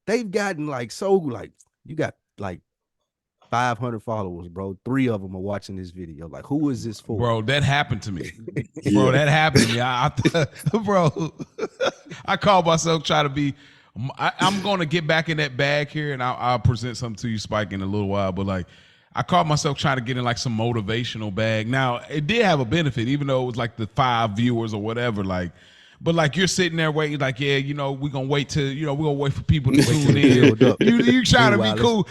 they've gotten like, so like, you got like 500 followers, bro. 3 of them are watching this video. Like, who is this for? Bro, that happened to me. Bro, that happened to me. Bro, I call myself trying to be, I'm going to get back in that bag here, and I'll present something to you, Spike, in a little while. But like, I caught myself trying to get in like some motivational bag. Now, it did have a benefit, even though it was like the 5 viewers or whatever. Like, but like, you're sitting there waiting, like, yeah, we're gonna wait till, we're gonna wait for people to tune in. You trying to be cool.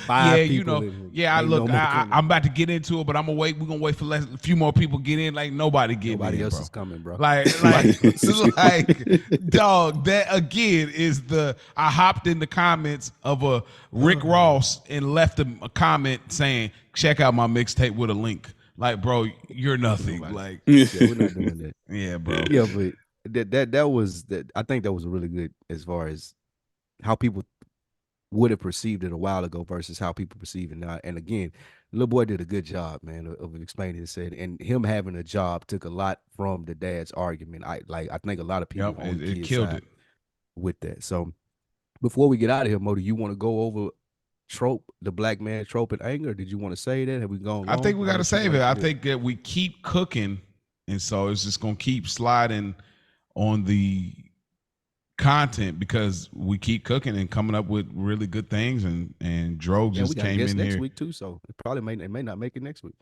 Yeah, I'm about to get into it, but we're gonna wait for a few more people get in. Like, nobody else is coming, bro. Like, dog, that again is I hopped in the comments of a Rick Ross and left a comment saying, check out my mixtape with a link. Like, bro, you're nothing. Like, yeah, we're not doing that. Yeah, bro. Yeah, but that was that. I think that was really good as far as how people would have perceived it a while ago versus how people perceive it now. And again, little boy did a good job, man, of explaining it. And him having a job took a lot from the dad's argument. I think a lot of people it killed it with that. So before we get out of here, Mo, do you want to go over the black man trope and anger? Did you want to say that? Have we gone? I think we got to save it. I think that we keep cooking, and so it's just gonna keep sliding on the content because we keep cooking and coming up with really good things, and Dro just came in next here week too, so it may not make it next week.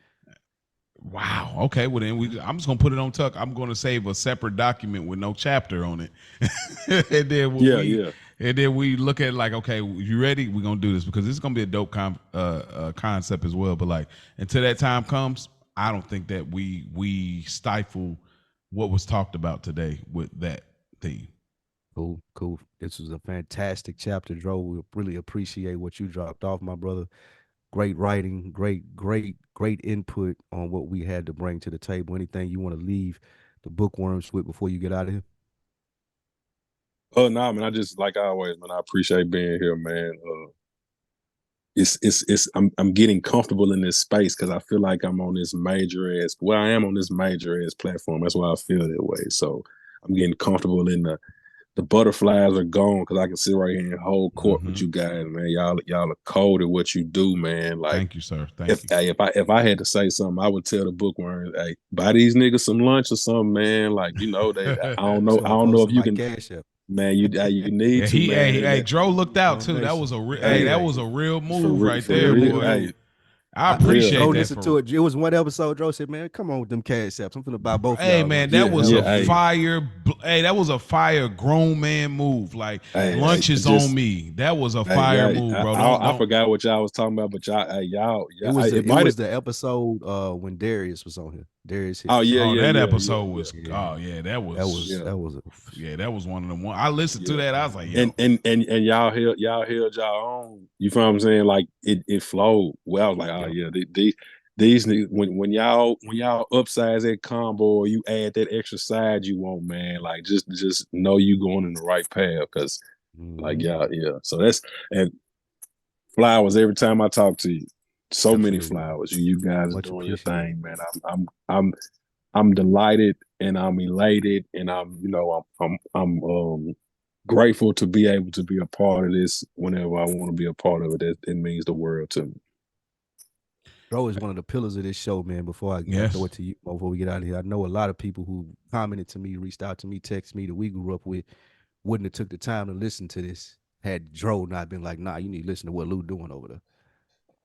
Wow. Okay. Well, then I'm just gonna put it on Tuck. I'm gonna save a separate document with no chapter on it, and then and then we look at it like, okay, you ready? We're gonna do this because this is gonna be a dope concept as well. But like, until that time comes, I don't think that we stifle what was talked about today with that theme. Cool. This was a fantastic chapter, Dro. We really appreciate what you dropped off, my brother. Great writing, great input on what we had to bring to the table. Anything you want to leave the bookworms with before you get out of here? Oh no, man. I just, like always, man, I appreciate being here, man. I'm getting comfortable in this space because I feel like I'm on this major ass platform. That's why I feel that way. So I'm getting comfortable in the butterflies are gone because I can sit right here and hold court with you guys, man. Y'all are cold at what you do, man. Like, thank you, sir. Thank you. Hey, if I had to say something, I would tell the bookworms, hey, buy these niggas some lunch or something, man. Like, I don't know if you can. Man, you need to. Man. Hey, Dro looked out too. That was a real move right there, boy. I appreciate Dro that. Listened to it. It was one episode. Dro said, "Man, come on with them cash apps. I'm finna buy both." Hey y'all. man, that was a fire. Hey, that was a fire grown man move. Like lunch is on me. That was a fire move, bro. I forgot what y'all was talking about, but y'all. It was the episode when Darius was on here. Darius. Oh yeah, that episode was. Oh yeah, that was one of them. I listened to that. I was like, yo. and y'all held y'all own. You feel what I'm saying? Like it flowed. Well, I was like, oh yeah, these when y'all upsize that combo or you add that extra side you want, man, like just know you going in the right path, because like yeah. So that's, and flowers every time I talk to you. So many flowers. You guys are doing your thing, man. I'm delighted and I'm elated and I'm grateful to be able to be a part of this whenever I want to be a part of it. It means the world to me. Dro is one of the pillars of this show, man. Before I throw it to you, before we get out of here, I know a lot of people who commented to me, reached out to me, texted me that we grew up with, wouldn't have took the time to listen to this had Dro not been like, nah, you need to listen to what Lou doing over there.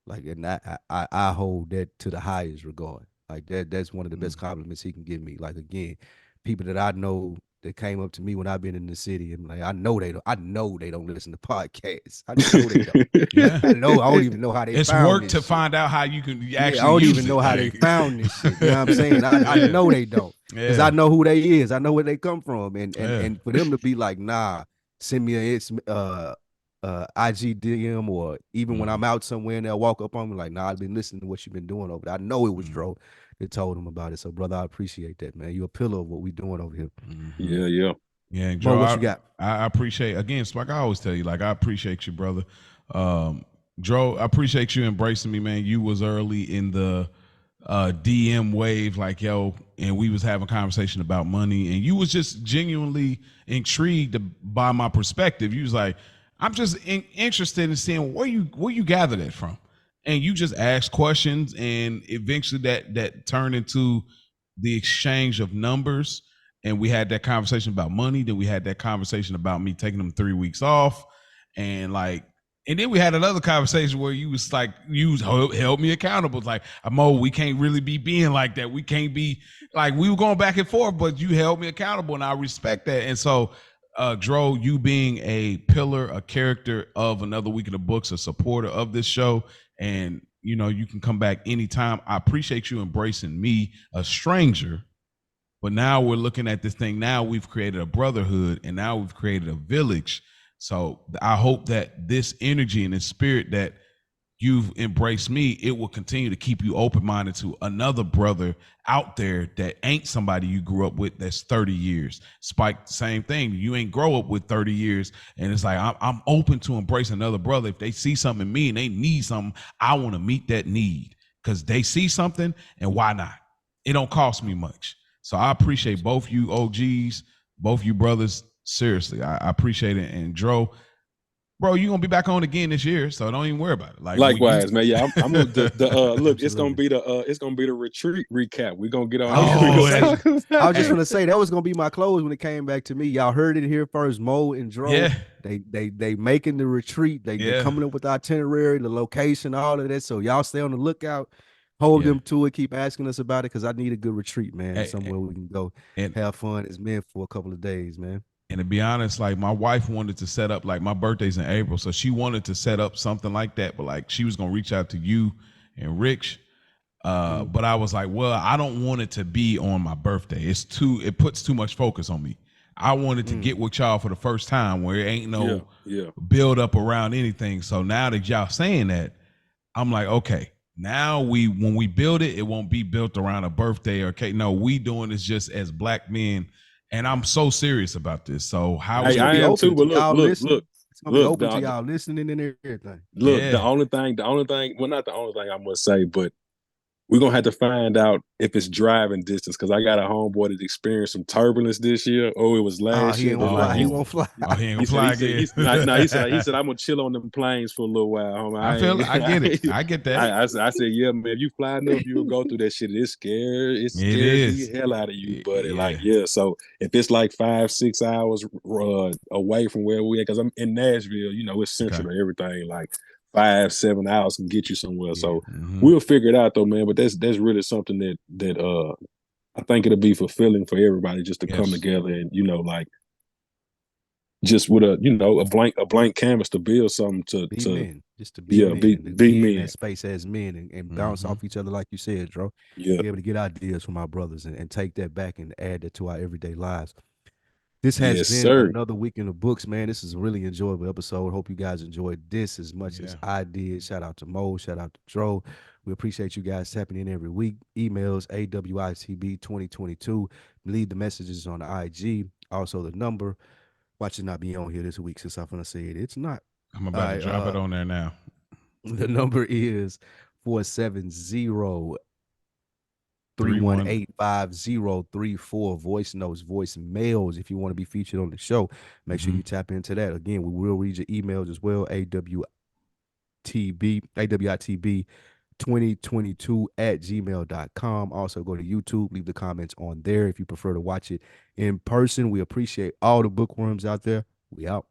Like, and I hold that to the highest regard. Like that's one of the best compliments he can give me. Like, again, people that I know that came up to me when I've been in the city and like, I know they don't listen to podcasts. I know they don't. I don't even know how they it's found work this to shit. Find out how you can actually I don't use even it. know how they found this shit. You know what I'm saying? I know they don't. Because I know who they is. I know where they come from. And for them to be like, nah, send me IG DM, or even when I'm out somewhere and they'll walk up on me like, nah, I've been listening to what you've been doing over there. I know it was Dro that told him about it. So, brother, I appreciate that, man. You're a pillar of what we doing over here. Yeah, Dro, what you got? I appreciate, again, Spike, I always tell you, like, I appreciate you, brother. Dro, I appreciate you embracing me, man. You was early in the DM wave, like, yo, and we was having conversation about money, and you was just genuinely intrigued by my perspective. You was like, I'm just interested in seeing where you gathered that from, and you just asked questions, and eventually that turned into the exchange of numbers, and we had that conversation about money. Then we had that conversation about me taking them 3 weeks off, and then we had another conversation where you was like, you held me accountable. It's like, Mo, we can't really be being like that. We can't be like, we were going back and forth, but you held me accountable, and I respect that. And so, Dro, you being a pillar, a character of Another Week in the Books, a supporter of this show, and you can come back anytime. I appreciate you embracing me, a stranger, but now we're looking at this thing. Now we've created a brotherhood, and now we've created a village. So I hope that this energy and this spirit that you've embraced me, it will continue to keep you open-minded to another brother out there that ain't somebody you grew up with that's 30 years. Spike, same thing. You ain't grow up with 30 years. And it's like, I'm open to embrace another brother. If they see something in me and they need something, I want to meet that need because they see something, and why not? It don't cost me much. So I appreciate both you OGs, both you brothers. Seriously, I appreciate it. And Dro, bro, you gonna be back on again this year, so don't even worry about it. Like, likewise, man. Yeah, I'm look. It's gonna be the retreat recap. We're gonna get on. I was just gonna say that was gonna be my close when it came back to me. Y'all heard it here first. Mo and Dro, they making the retreat. They coming up with the itinerary, the location, all of that. So y'all stay on the lookout. Hold them to it. Keep asking us about it because I need a good retreat, man. Somewhere we can go and have fun as men for a couple of days, man. And to be honest, like, my wife wanted to set up, like, my birthday's in April, so she wanted to set up something like that, but like she was gonna reach out to you and Rich. But I was like, well, I don't want it to be on my birthday. It puts too much focus on me. I wanted to get with y'all for the first time where it ain't no build up around anything. So now that y'all saying that, I'm like, okay, now when we build it, it won't be built around a birthday or cake. No, we doing this just as black men. And I'm so serious about this. So how I am too. But look. It's gonna be open to y'all listening and everything. Look, the only thing, well, not the only thing I must say, but we're gonna have to find out if it's driving distance because I got a homeboy that experienced some turbulence this year. Oh, it was last year. He won't fly. He ain't gonna fly again. He said I'm gonna chill on them planes for a little while. Homie. I get it. I get that. I said, yeah, man. If you fly enough, you'll go through that shit. It's scary. It scares the hell out of you, buddy. So if it's like 5-6 hours away from where we at, because I'm in Nashville, it's central to everything. Like, 5-7 hours can get you somewhere. So we'll figure it out though, man. But that's really something that I think it'll be fulfilling for everybody just to come together and, you know, like just with a blank canvas to build something to men. Just to be men. Be men. In that space as men and bounce off each other like you said, Dro. Yeah. Be able to get ideas from our brothers and take that back and add that to our everyday lives. This has been another week in the books, man. This is a really enjoyable episode. Hope you guys enjoyed this as much as I did. Shout out to Mo. Shout out to Dro. We appreciate you guys tapping in every week. Emails, AWITB2022. Leave the messages on the IG. Also, the number. Watch it not be on here this week since I'm going to say it. It's not. I'm about to drop it on there now. The number is 470 318-5034. Voice notes, voice mails. If you want to be featured on the show, make sure you tap into that. Again, we will read your emails as well. AWITB2022@gmail.com. Also go to YouTube, leave the comments on there if you prefer to watch it in person. We appreciate all the bookworms out there. We out.